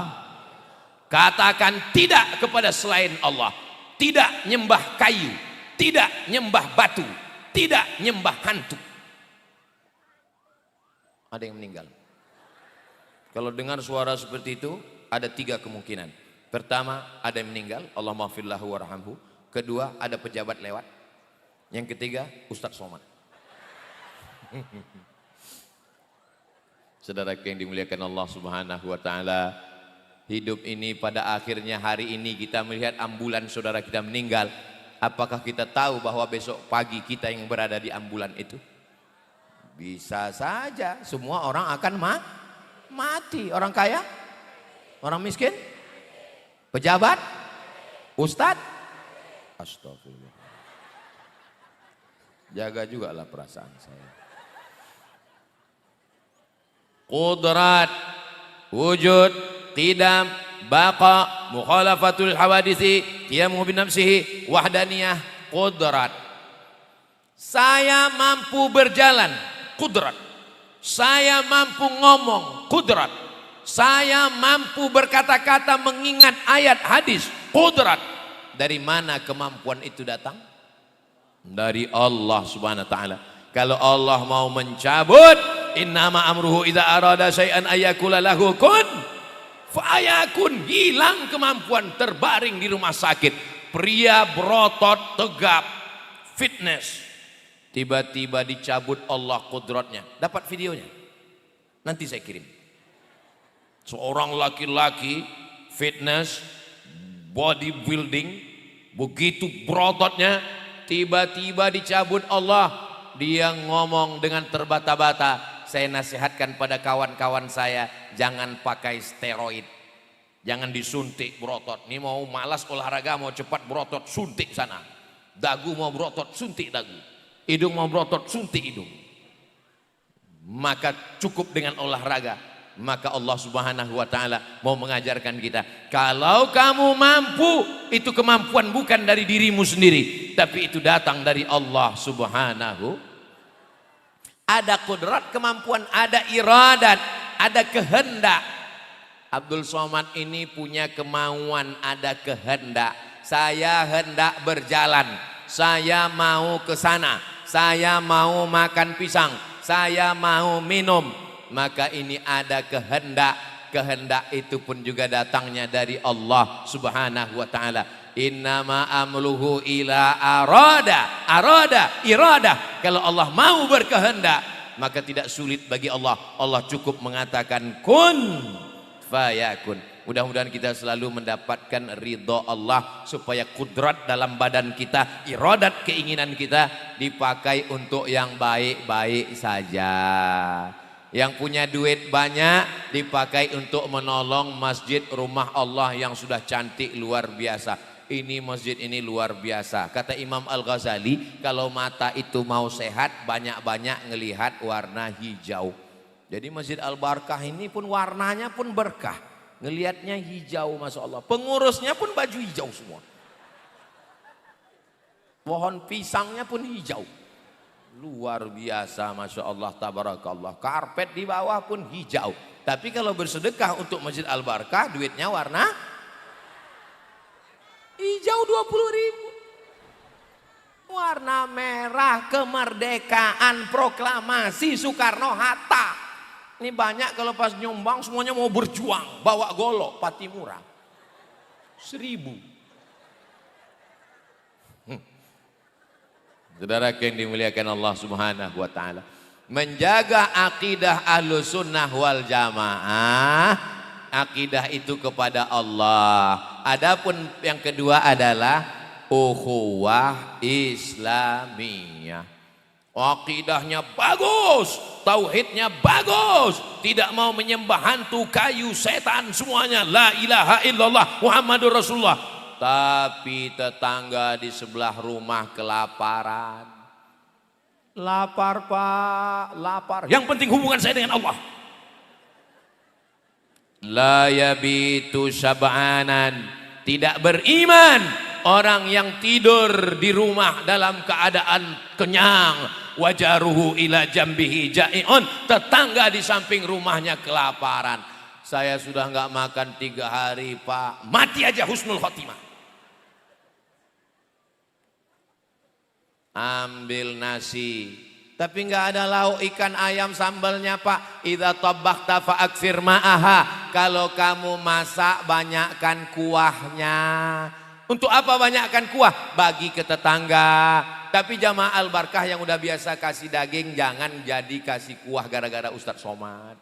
katakan tidak kepada selain Allah. Tidak nyembah kayu, tidak nyembah batu, tidak nyembah hantu. Ada yang meninggal. Kalau dengar suara seperti itu, ada 3 kemungkinan. Pertama, ada yang meninggal, Allah maghfirlahu warhamhu. Kedua, ada pejabat lewat. Yang ketiga, Ustadz Somad. Saudara yang dimuliakan Allah Subhanahu wa taala, hidup ini pada akhirnya hari ini kita melihat ambulan saudara kita meninggal. Apakah kita tahu bahwa besok pagi kita yang berada di ambulan itu? Bisa saja, semua orang akan mati. Orang kaya, orang miskin, pejabat, ustadz. Astagfirullah. Jaga juga lah perasaan saya. Qudrat, wujud, qidam, baqa, mukhalafatul hawadisi, qiyamu bin nafsihi, wahdaniyah, qudrat. Saya mampu berjalan, qudrat. Saya mampu ngomong, qudrat. Saya mampu berkata-kata mengingat ayat hadis, qudrat. Dari mana kemampuan itu datang? Dari Allah Subhanahu wa taala. Kalau Allah mau mencabut, innama amruhu idza arada syai'an ayakula lahu kun fayakun. Hilang kemampuan, terbaring di rumah sakit, pria berotot tegap, fitness, tiba-tiba dicabut Allah kudratnya. Dapat videonya? Nanti saya kirim. Seorang laki-laki fitness, bodybuilding, begitu berototnya, tiba-tiba dicabut Allah. Dia ngomong dengan terbata-bata. Saya nasihatkan pada kawan-kawan saya, jangan pakai steroid, jangan disuntik berotot. Ini mau malas olahraga, mau cepat berotot, suntik sana. Dagu mau berotot, suntik dagu. Hidung mau berotot, suntik hidung. Maka cukup dengan olahraga. Maka Allah Subhanahu wa taala mau mengajarkan kita, kalau kamu mampu, itu kemampuan bukan dari dirimu sendiri, tapi itu datang dari Allah Subhanahu. Ada kudrat, kemampuan, ada iradat, ada kehendak. Abdul Somad ini punya kemauan, ada kehendak. Saya hendak berjalan, saya mau ke sana, saya mau makan pisang, saya mau minum. Maka ini ada kehendak. Kehendak itu pun juga datangnya dari Allah Subhanahu wa taala. Innama amluhu ila irada. Kalau Allah mau berkehendak, maka tidak sulit bagi Allah. Allah cukup mengatakan kun fayakun. Mudah-mudahan kita selalu mendapatkan ridho Allah, supaya kudrat dalam badan kita, iradat keinginan kita dipakai untuk yang baik-baik saja. Yang punya duit banyak dipakai untuk menolong masjid rumah Allah yang sudah cantik luar biasa. Ini masjid ini luar biasa. Kata Imam Al-Ghazali, kalau mata itu mau sehat, banyak-banyak ngelihat warna hijau. Jadi Masjid Al-Barkah ini pun warnanya pun berkah. Ngelihatnya hijau, Masya Allah. Pengurusnya pun baju hijau semua. Pohon pisangnya pun hijau. Luar biasa, Masya Allah, tabarakallah. Karpet di bawah pun hijau. Tapi kalau bersedekah untuk Masjid Al-Barkah, duitnya warna hijau 20.000. Warna merah, kemerdekaan, proklamasi Soekarno-Hatta. Ini banyak kalau pas nyumbang semuanya mau berjuang, bawa golok, Patimura. 1.000. Saudara yang dimuliakan Allah Subhanahu wa taala, menjaga akidah Ahlus Sunnah wal Jamaah, akidah itu kepada Allah. Adapun yang kedua adalah ukhuwah Islamiyah. Akidahnya bagus, tauhidnya bagus, tidak mau menyembah hantu, kayu, setan, semuanya la ilaha illallah Muhammadur Rasulullah. Tapi tetangga di sebelah rumah kelaparan. Lapar Pak, lapar. Yang penting hubungan saya dengan Allah. La yabitu syab'anan, tidak beriman orang yang tidur di rumah dalam keadaan kenyang. Wajaruhu ila jambihi ja'i'un, tetangga di samping rumahnya kelaparan. Saya sudah nggak makan 3 hari Pak, mati aja husnul khotimah. Ambil nasi, tapi nggak ada lauk ikan ayam sambalnya Pak. Idza tabakhta fa aktsir ma'aha, kalau kamu masak banyakkan kuahnya. Untuk apa banyakkan kuah? Bagi ke tetangga. Tapi jamaah Al-Barkah yang udah biasa kasih daging, jangan jadi kasih kuah gara-gara Ustadz Somad.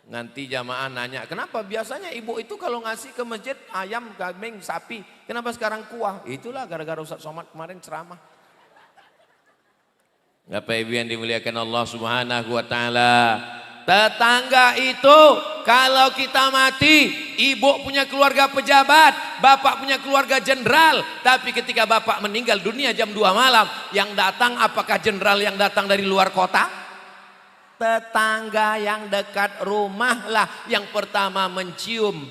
Nanti jamaah nanya, kenapa biasanya ibu itu kalau ngasih ke masjid ayam, kambing, sapi, kenapa sekarang kuah? Itulah gara-gara Ustadz Somad kemarin ceramah. Bapak Ibu yang dimuliakan Allah Subhanahu wa taala, tetangga itu kalau kita mati, ibu punya keluarga pejabat, bapak punya keluarga jenderal, tapi ketika bapak meninggal dunia jam 2 malam, yang datang apakah jenderal yang datang dari luar kota? Tetangga yang dekat rumah lah yang pertama mencium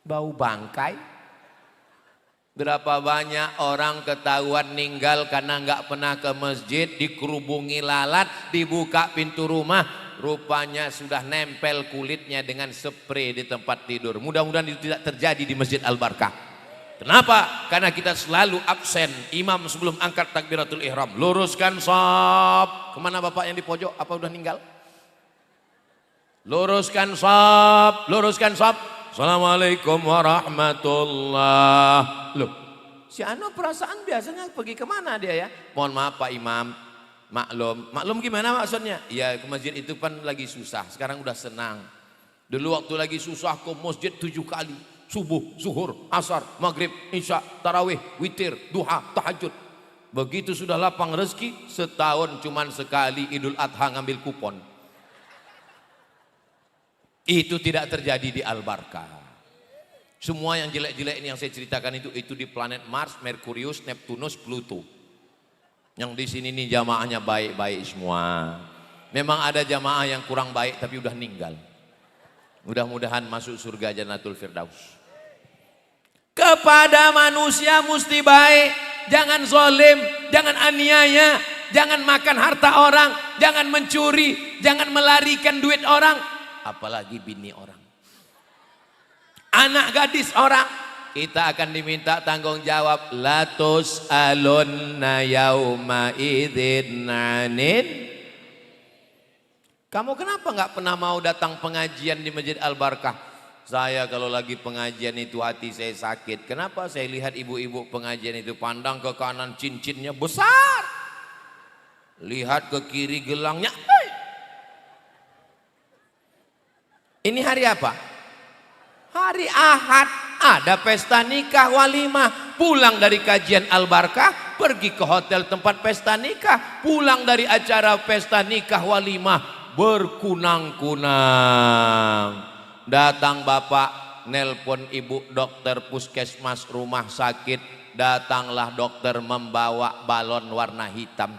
bau bangkai. Berapa banyak orang ketahuan meninggal karena nggak pernah ke masjid, dikerubungi lalat, dibuka pintu rumah, rupanya sudah nempel kulitnya dengan spray di tempat tidur. Mudah-mudahan itu tidak terjadi di Masjid Al-Barkah. Kenapa? Karena kita selalu absen. Imam sebelum angkat takbiratul ihram, luruskan shaf. Kemana bapak yang di pojok? Apa udah meninggal? Luruskan shaf, luruskan shaf. Assalamualaikum warahmatullah. Loh, si Anu perasaan biasanya pergi kemana dia ya? Mohon maaf Pak Imam, maklum. Maklum gimana maksudnya? Ya ke masjid itu kan lagi susah, sekarang udah senang. Dulu waktu lagi susah ke masjid 7 kali. Subuh, zuhur, asar, maghrib, isya, tarawih, witir, duha, tahajud. Begitu sudah lapang rezeki, setahun cuman sekali Idul Adha ngambil kupon. Itu tidak terjadi di Al-Barkah. Semua yang jelek-jelek ini yang saya ceritakan itu di planet Mars, Merkurius, Neptunus, Pluto. Yang di sini nih jamaahnya baik-baik semua. Memang ada jamaah yang kurang baik tapi udah meninggal. Mudah-mudahan masuk surga Jannatul Firdaus. Kepada manusia mesti baik, jangan zalim, jangan aniaya, jangan makan harta orang, jangan mencuri, jangan melarikan duit orang, apalagi bini orang, anak gadis orang. Kita akan diminta tanggung jawab. Latus alunna yauma idzin anin. Kamu kenapa nggak pernah mau datang pengajian di Masjid Al-Barkah? Saya kalau lagi pengajian itu hati saya sakit. Kenapa? Saya lihat ibu-ibu pengajian itu pandang ke kanan cincinnya besar, lihat ke kiri gelangnya. Ini hari apa? Hari Ahad, ada pesta nikah walimah. Pulang dari kajian Al-Barkah, pergi ke hotel tempat pesta nikah. Pulang dari acara pesta nikah walimah, berkunang-kunang. Datang bapak, nelpon ibu dokter puskesmas rumah sakit. Datanglah dokter membawa balon warna hitam.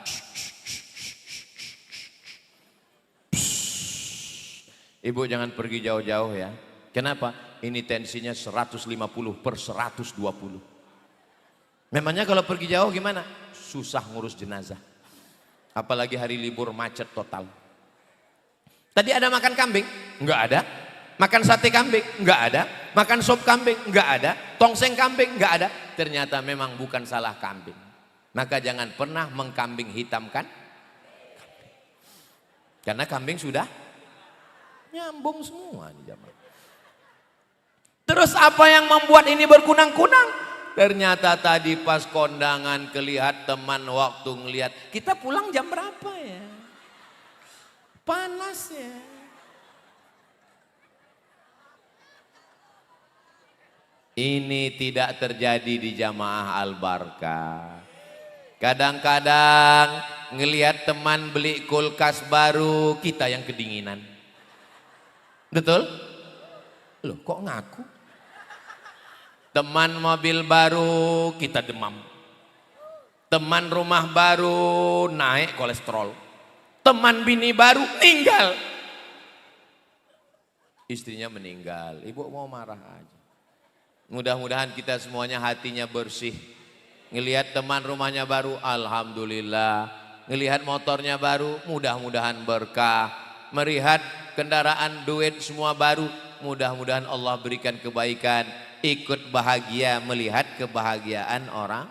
Ibu jangan pergi jauh-jauh ya. Kenapa? Ini tensinya 150/120. Memangnya kalau pergi jauh gimana? Susah ngurus jenazah. Apalagi hari libur macet total. Tadi ada makan kambing? Enggak ada. Makan sate kambing? Enggak ada. Makan sop kambing? Enggak ada. Tongseng kambing? Enggak ada. Ternyata memang bukan salah kambing. Maka jangan pernah mengkambing hitamkan. Karena kambing sudah nyambung semua nih jamaah. Terus apa yang membuat ini berkunang-kunang? Ternyata tadi pas kondangan kelihat teman waktu ngelihat, kita pulang jam berapa ya? Panas ya. Ini tidak terjadi di jamaah Al-Barkah. Kadang-kadang ngelihat teman beli kulkas baru, kita yang kedinginan. Betul? Loh kok ngaku? Teman mobil baru, kita demam. Teman rumah baru, naik kolesterol. Teman bini baru, meninggal. Istrinya meninggal, ibu mau marah aja. Mudah-mudahan kita semuanya hatinya bersih. Ngelihat teman rumahnya baru, alhamdulillah. Ngelihat motornya baru, mudah-mudahan berkah. Melihat kendaraan duit semua baru, mudah-mudahan Allah berikan kebaikan. Ikut bahagia melihat kebahagiaan orang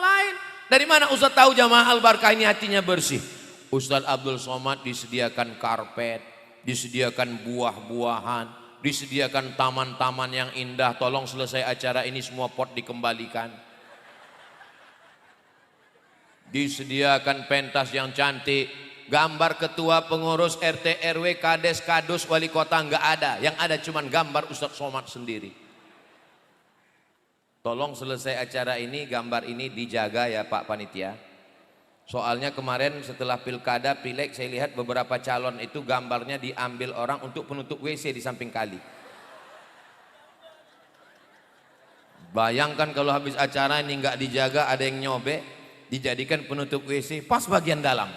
lain. Dari mana Ustaz tahu jamaah Al-Barkah ini hatinya bersih? Ustaz Abdul Somad disediakan karpet, disediakan buah-buahan, disediakan taman-taman yang indah. Tolong selesai acara ini semua pot dikembalikan. Disediakan pentas yang cantik, gambar ketua pengurus RT RW kades kadus wali kota nggak ada, yang ada cuman gambar Ustaz Somad sendiri. Tolong selesai acara ini gambar ini dijaga ya Pak Panitia. Soalnya kemarin setelah pilkada pileg saya lihat beberapa calon itu gambarnya diambil orang untuk penutup WC di samping kali. Bayangkan kalau habis acara ini nggak dijaga, ada yang nyobek, dijadikan penutup WC pas bagian dalam.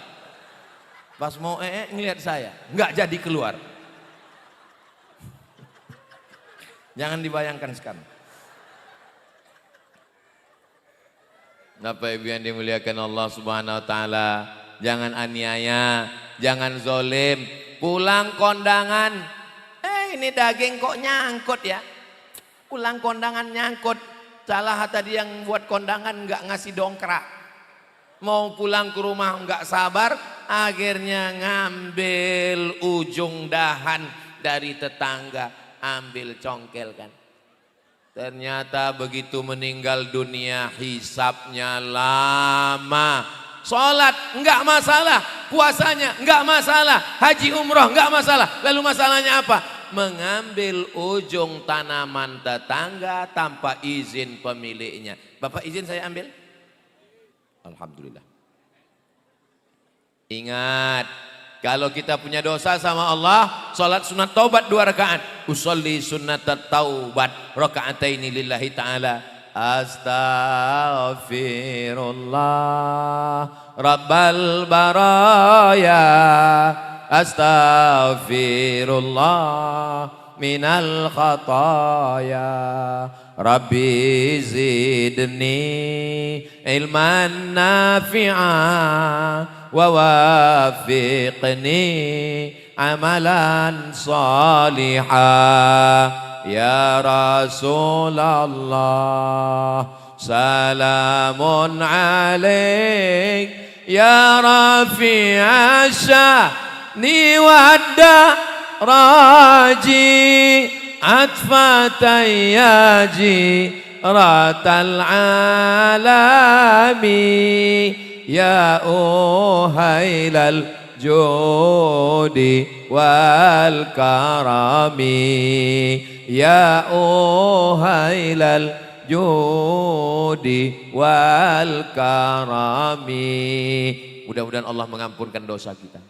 Pas mau ngelihat saya, nggak jadi keluar. Jangan dibayangkan sekarang. Bapak Ibu yang dimuliakan Allah Subhanahu wa taala, jangan aniaya, jangan zolim. Pulang kondangan, ini daging kok nyangkut ya. Pulang kondangan nyangkut. Salah tadi yang buat kondangan nggak ngasih dongkrak. Mau pulang ke rumah nggak sabar, akhirnya ngambil ujung dahan dari tetangga, ambil congkel kan. Ternyata begitu meninggal dunia hisabnya lama. Sholat enggak masalah, puasanya enggak masalah, haji umroh enggak masalah. Lalu masalahnya apa? Mengambil ujung tanaman tetangga tanpa izin pemiliknya. Bapak izin saya ambil? Alhamdulillah. Ingat, kalau kita punya dosa sama Allah, salat sunat taubat 2 rakaat. Usolli sunnat taubat raka'ataini lillahi ta'ala. Astaghfirullah Rabbal baraya. Astaghfirullah minal khataya. Rabbi zidni ilman nafi'ah wa wafiqni amalan salihah. Ya Rasulullah salamun alaik ya rafi'a sya'ni wadda raji atfatayyaji ratal alami ya uhailal judi wal karami ya uhailal judi wal karami. Mudah-mudahan Allah mengampunkan dosa kita.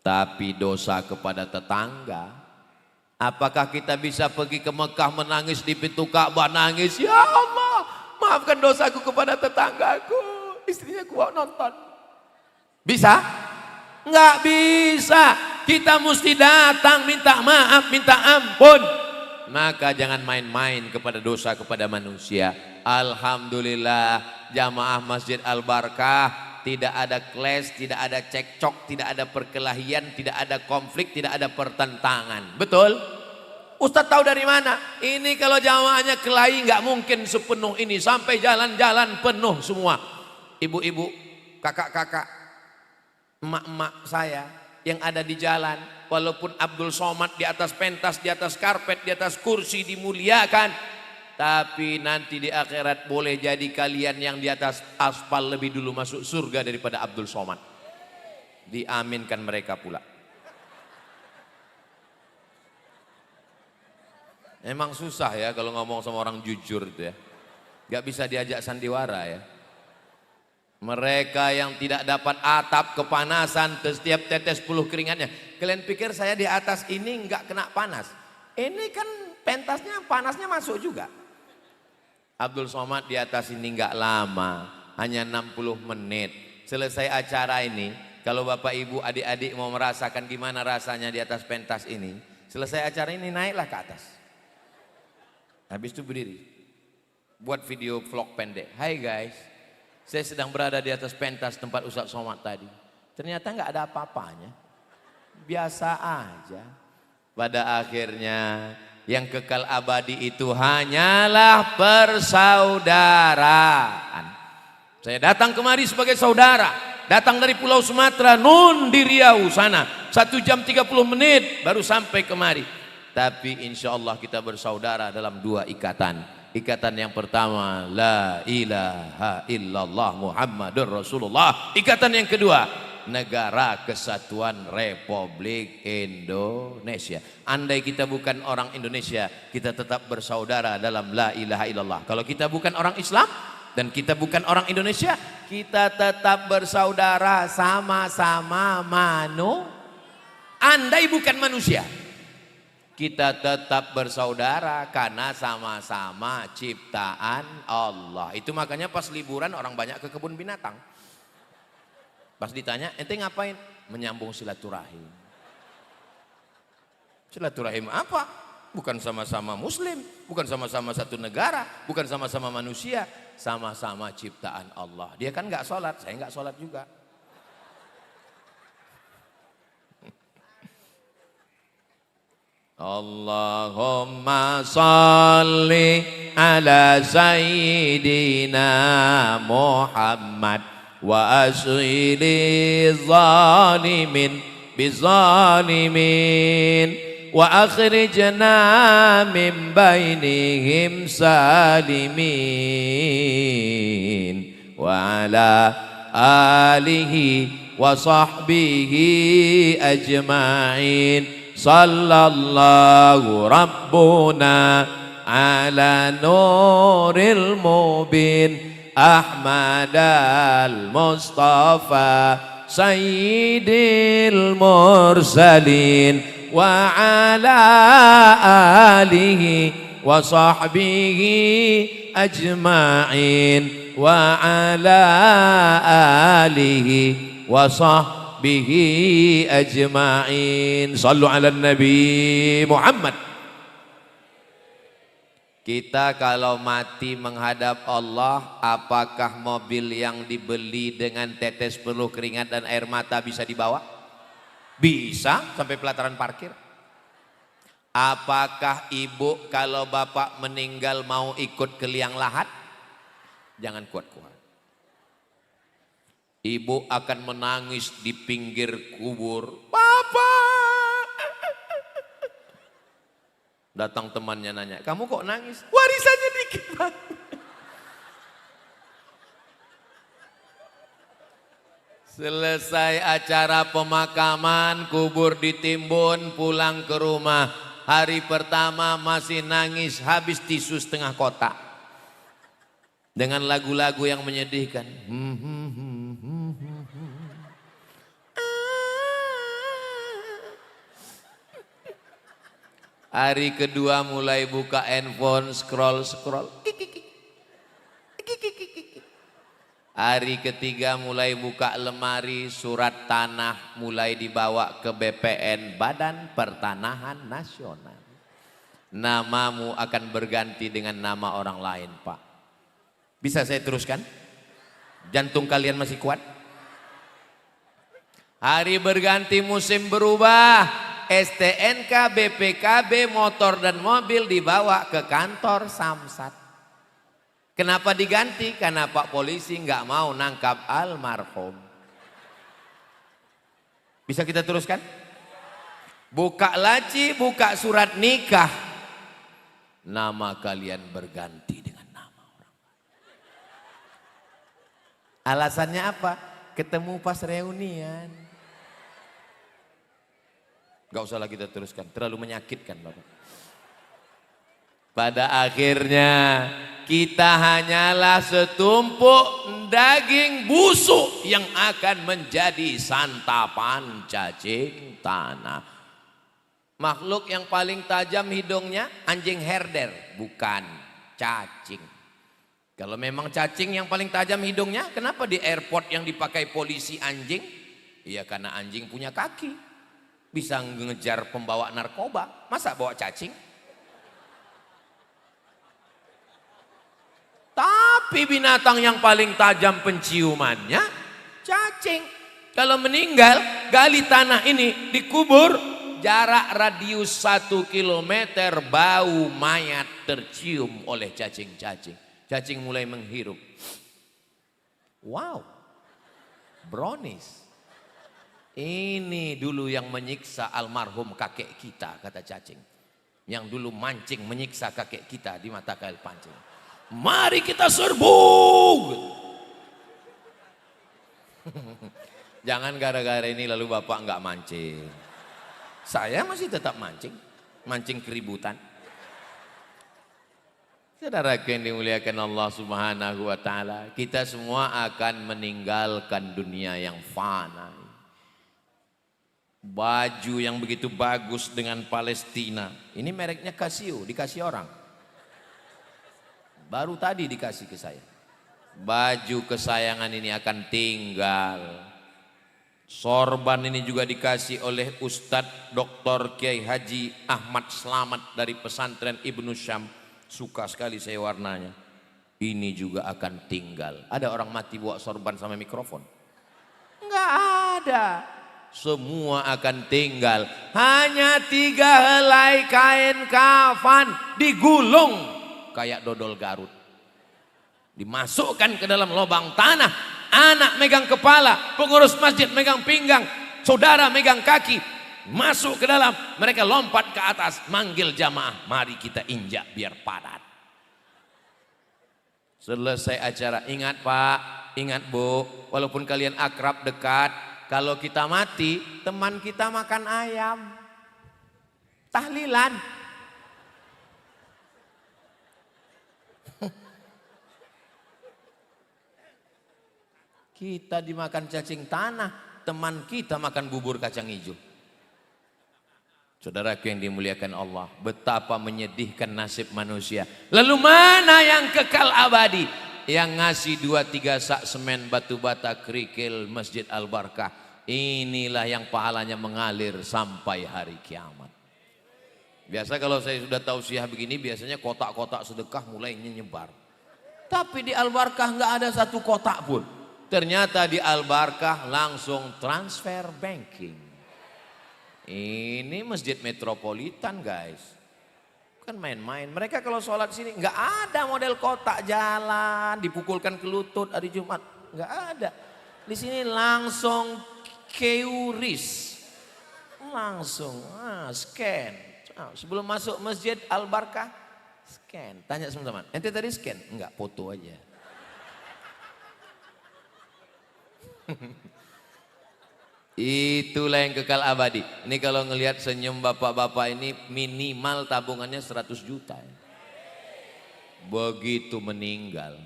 Tapi dosa kepada tetangga, apakah kita bisa pergi ke Mekah menangis di pintu Ka'bah, nangis, ya Allah maafkan dosaku kepada tetanggaku, istrinya gua nonton? Bisa? Nggak bisa. Kita mesti datang minta maaf, minta ampun. Maka jangan main-main kepada dosa kepada manusia. Alhamdulillah jamaah Masjid Al-Barkah tidak ada clash, tidak ada cekcok, tidak ada perkelahian, tidak ada konflik, tidak ada pertentangan. Betul? Ustadz tahu dari mana? Ini kalau jamaahnya kelahi nggak mungkin sepenuh ini, sampai jalan-jalan penuh semua. Ibu-ibu, kakak-kakak, emak-emak saya yang ada di jalan, walaupun Abdul Somad di atas pentas, di atas karpet, di atas kursi dimuliakan, tapi nanti di akhirat boleh jadi kalian yang di atas aspal lebih dulu masuk surga daripada Abdul Somad. Diaminkan mereka pula. Emang susah ya kalau ngomong sama orang jujur itu ya. Gak bisa diajak sandiwara ya. Mereka yang tidak dapat atap kepanasan setiap tetes puluh keringatnya. Kalian pikir saya di atas ini nggak kena panas? Ini kan pentasnya panasnya masuk juga. Abdul Somad di atas ini nggak lama, hanya 60 menit. Selesai acara ini, kalau bapak ibu adik-adik mau merasakan gimana rasanya di atas pentas ini, selesai acara ini naiklah ke atas. Habis itu berdiri, buat video vlog pendek. Hai guys, saya sedang berada di atas pentas tempat Ustadz Somad tadi. Ternyata nggak ada apa-apanya, biasa aja. Pada akhirnya yang kekal abadi itu hanyalah persaudaraan. Saya datang kemari sebagai saudara, datang dari Pulau Sumatera, nun di Riau sana, 1 jam 30 menit baru sampai kemari. Tapi insya Allah kita bersaudara dalam 2 ikatan. Ikatan yang pertama, la ilaha illallah Muhammadur Rasulullah. Ikatan yang kedua, Negara Kesatuan Republik Indonesia. Andai kita bukan orang Indonesia, kita tetap bersaudara dalam la ilaha illallah. Kalau kita bukan orang Islam dan kita bukan orang Indonesia, kita tetap bersaudara, sama-sama Andai bukan manusia, kita tetap bersaudara karena sama-sama ciptaan Allah. Itu makanya pas liburan orang banyak ke kebun binatang. Pas ditanya, ente ngapain? Menyambung silaturahim. Silaturahim apa? Bukan sama-sama muslim, bukan sama-sama satu negara, bukan sama-sama manusia, sama-sama ciptaan Allah. Dia kan nggak sholat, saya nggak sholat juga. Allahumma salli ala sayyidina Muhammad wa asghili zalimin bizalimin wa akhrijna min bainihim salimin wa ala alihi wa sahbihi ajma'in sallallahu rabbuna ala nuril mubin Ahmad al-Mustafa Sayyidil Mursalin wa ala alihi wa sahbihi ajma'in wa ala alihi wa sahbihi ajma'in. Sallu ala Nabi Muhammad. Kita kalau mati menghadap Allah, apakah mobil yang dibeli dengan tetes peluh keringat dan air mata bisa dibawa? Bisa, sampai pelataran parkir. Apakah ibu kalau bapak meninggal mau ikut ke liang lahat? Jangan kuat-kuat. Ibu akan menangis di pinggir kubur. Bapak! Datang temannya nanya, kamu kok nangis? Warisannya dikit banget. Selesai acara pemakaman, kubur ditimbun, pulang ke rumah. Hari pertama masih nangis, habis tisu setengah kotak. Dengan lagu-lagu yang menyedihkan. Hari kedua mulai buka handphone, scroll. Hari ketiga mulai buka lemari, surat tanah mulai dibawa ke BPN, Badan Pertanahan Nasional. Namamu akan berganti dengan nama orang lain, Pak. Bisa saya teruskan? Jantung kalian masih kuat? Hari berganti musim berubah. STNK, BPKB, motor dan mobil dibawa ke kantor Samsat. Kenapa diganti? Karena Pak Polisi nggak mau nangkap almarhum. Bisa kita teruskan? Buka laci, buka surat nikah. Nama kalian berganti dengan nama orang. Alasannya apa? Ketemu pas reunian. Gak usah lagi kita teruskan, terlalu menyakitkan Bapak. Pada akhirnya kita hanyalah setumpuk daging busuk yang akan menjadi santapan cacing tanah. Makhluk yang paling tajam hidungnya anjing herder, bukan cacing. Kalau memang cacing yang paling tajam hidungnya, kenapa di airport yang dipakai polisi anjing? Iya karena anjing punya kaki. Bisa ngejar pembawa narkoba, masa bawa cacing? Tapi binatang yang paling tajam penciumannya cacing. Kalau meninggal, gali tanah ini dikubur, jarak radius 1 kilometer bau mayat tercium oleh cacing-cacing. Cacing mulai menghirup. Wow, brownies. Ini dulu yang menyiksa almarhum kakek kita, kata cacing. Yang dulu mancing menyiksa kakek kita di mata kail pancing. Mari kita serbu. Jangan gara-gara ini lalu Bapak nggak mancing. Saya masih tetap mancing. Mancing keributan. Saudaraku yang dimuliakan Allah Subhanahu wa taala, kita semua akan meninggalkan dunia yang fana. Baju yang begitu bagus dengan Palestina, ini mereknya Casio, dikasih orang. Baru tadi dikasih ke saya. Baju kesayangan ini akan tinggal. Sorban ini juga dikasih oleh Ustadz Dr. Kiai Haji Ahmad Slamet dari pesantren Ibnu Syam. Suka sekali saya warnanya. Ini juga akan tinggal. Ada orang mati bawa sorban sama mikrofon? Enggak ada. Semua akan tinggal. Hanya 3 helai kain kafan digulung kayak dodol Garut. Dimasukkan ke dalam lubang tanah. Anak megang kepala, pengurus masjid megang pinggang, saudara megang kaki. Masuk ke dalam, mereka lompat ke atas, manggil jamaah, mari kita injak biar padat. Selesai acara, ingat Pak, ingat Bu, walaupun kalian akrab dekat, kalau kita mati, teman kita makan ayam. Tahlilan. Kita dimakan cacing tanah, teman kita makan bubur kacang hijau. Saudaraku yang dimuliakan Allah, betapa menyedihkan nasib manusia. Lalu mana yang kekal abadi? Yang ngasih 2-3 sak semen batu bata kerikil Masjid Al-Barkah. Inilah yang pahalanya mengalir sampai hari kiamat. Biasa kalau saya sudah tausiah begini, biasanya kotak-kotak sedekah mulai nyebar. Tapi di Al-Barkah nggak ada satu kotak pun. Ternyata di Al-Barkah langsung transfer banking. Ini masjid metropolitan guys. Kan main-main. Mereka kalau sholat sini nggak ada model kotak jalan, dipukulkan ke lutut hari Jumat. Nggak ada. Di sini langsung QRIS. Langsung scan. Sebelum masuk masjid Al-Barkah, scan. Tanya teman-teman, ente tadi scan? Enggak, foto aja. Itulah yang kekal abadi. Ini kalau ngelihat senyum bapak-bapak ini minimal tabungannya 100 juta. Begitu meninggal,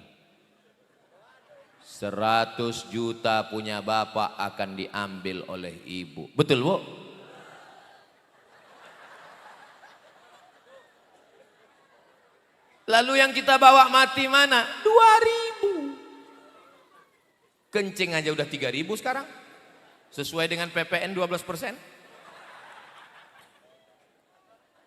100 juta punya bapak akan diambil oleh ibu. Betul Bu? Lalu yang kita bawa mati mana? 2.000. Kencing aja udah 3.000 sekarang. Sesuai dengan PPN 12%.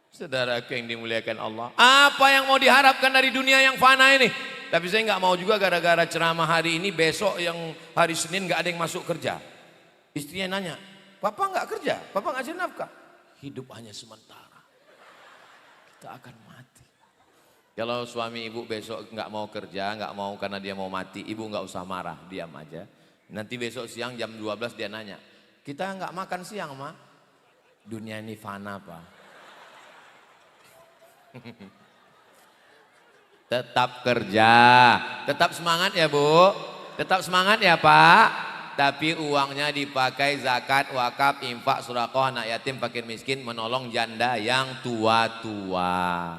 Saudaraku yang dimuliakan Allah. Apa yang mau diharapkan dari dunia yang fana ini? Tapi saya nggak mau juga gara-gara ceramah hari ini, besok yang hari Senin nggak ada yang masuk kerja. Istrinya nanya, papa nggak kerja, papa nggak cari nafkah. Hidup hanya sementara, kita akan mati. Kalau suami ibu besok nggak mau kerja, nggak mau karena dia mau mati, ibu nggak usah marah, diam aja. Nanti besok siang jam 12 dia nanya, kita nggak makan siang ma? Dunia ini fana pak. Tetap kerja, tetap semangat ya bu, tetap semangat ya pak. Tapi uangnya dipakai zakat, wakaf, infak, sedekah, anak yatim, fakir miskin, menolong janda yang tua-tua.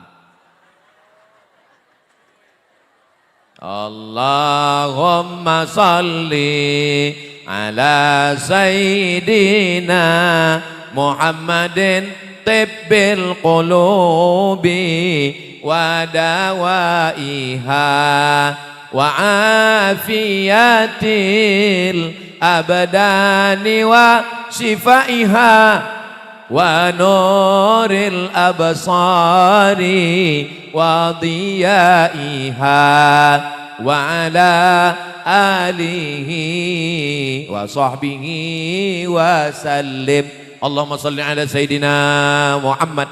Allahumma salli ala sayyidina Muhammadin tibbil qulubi wa dawaiha wa afiyatil abdani wa shifaiha wa nuril absari wa diyaiha wa ala alihi wa sahbihi wa sallim. Allahumma salli ala Sayyidina Muhammad.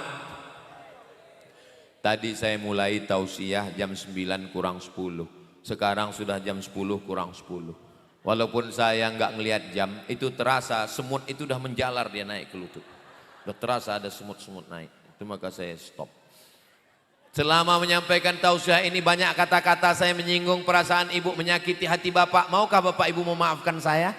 Tadi saya mulai tausiah jam 9 kurang 10. Sekarang sudah jam 10 kurang 10. Walaupun saya nggak ngelihat jam, itu terasa semut itu udah menjalar dia naik ke lutut. Udah terasa ada semut-semut naik. Itu maka saya stop. Selama menyampaikan tausiah ini banyak kata-kata saya menyinggung perasaan ibu, menyakiti hati bapak. Maukah bapak ibu memaafkan saya?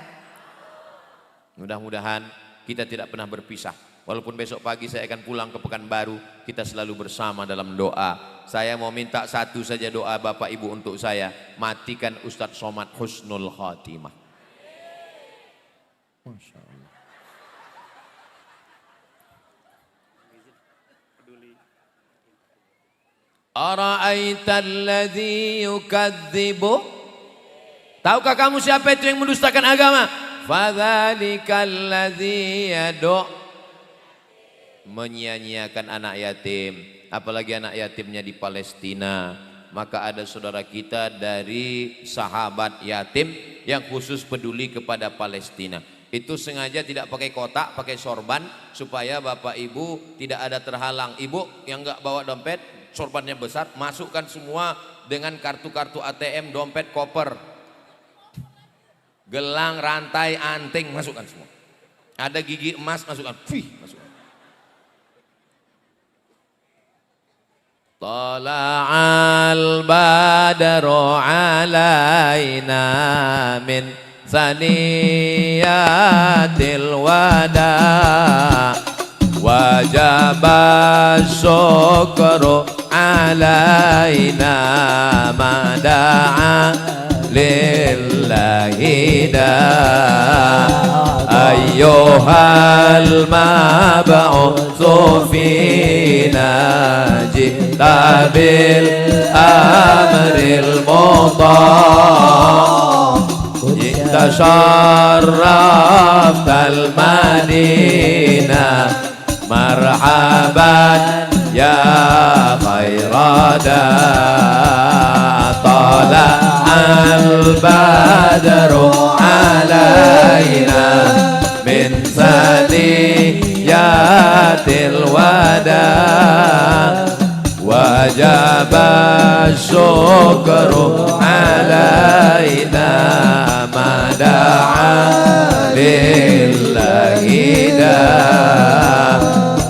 Mudah-mudahan kita tidak pernah berpisah. Walaupun besok pagi saya akan pulang ke Pekanbaru, kita selalu bersama dalam doa. Saya mau minta satu saja doa bapak ibu untuk saya. Matikan Ustadz Somad husnul khatimah. Masya Allah. Ara'aital ladzi yukadzibu. Tahukah kamu siapa itu yang mendustakan agama? Fadzalikal ladzi yadu'. Menyia-nyiakan anak yatim, apalagi anak yatimnya di Palestina. Maka ada saudara kita dari sahabat yatim yang khusus peduli kepada Palestina. Itu sengaja tidak pakai kotak, pakai sorban supaya bapak ibu tidak ada terhalang. Ibu yang nggak bawa dompet, sorbannya besar, masukkan semua dengan kartu-kartu ATM, dompet, koper, gelang, rantai, anting, masukkan semua. Ada gigi emas, masukkan. Masukkan. Tala'al badru alaina min saniyatil wada wajaba syukru alaina mada'a lillahi da ayyuhal mab'utsu fina jita bil amril mudhar jita syarraftal madinah marhaban ya khairada tala al badru alaina min saniyatil wada wajaba syukru alaina mada'a lillahi da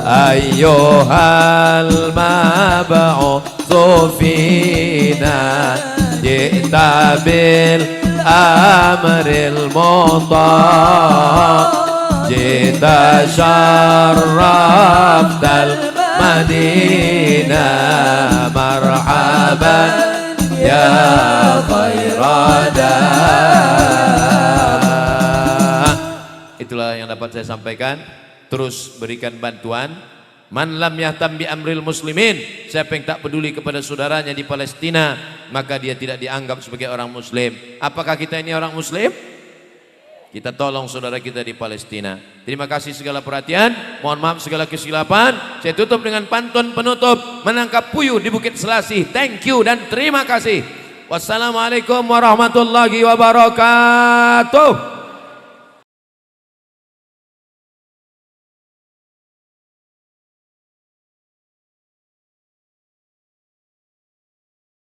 ayyuhal mab'utsu fina jita bil amril mudhar jita syarraftal madinah marhaban ya khairada. Itulah yang dapat saya sampaikan. Terus berikan bantuan. Man lam yahtam bi amril muslimin, siapa yang tak peduli kepada saudaranya di Palestina, maka dia tidak dianggap sebagai orang muslim. Apakah kita ini orang muslim? Kita tolong saudara kita di Palestina. Terima kasih segala perhatian, mohon maaf segala kesilapan. Saya tutup dengan pantun penutup, menangkap puyuh di Bukit Selasih. Thank you dan terima kasih. Wassalamualaikum warahmatullahi wabarakatuh.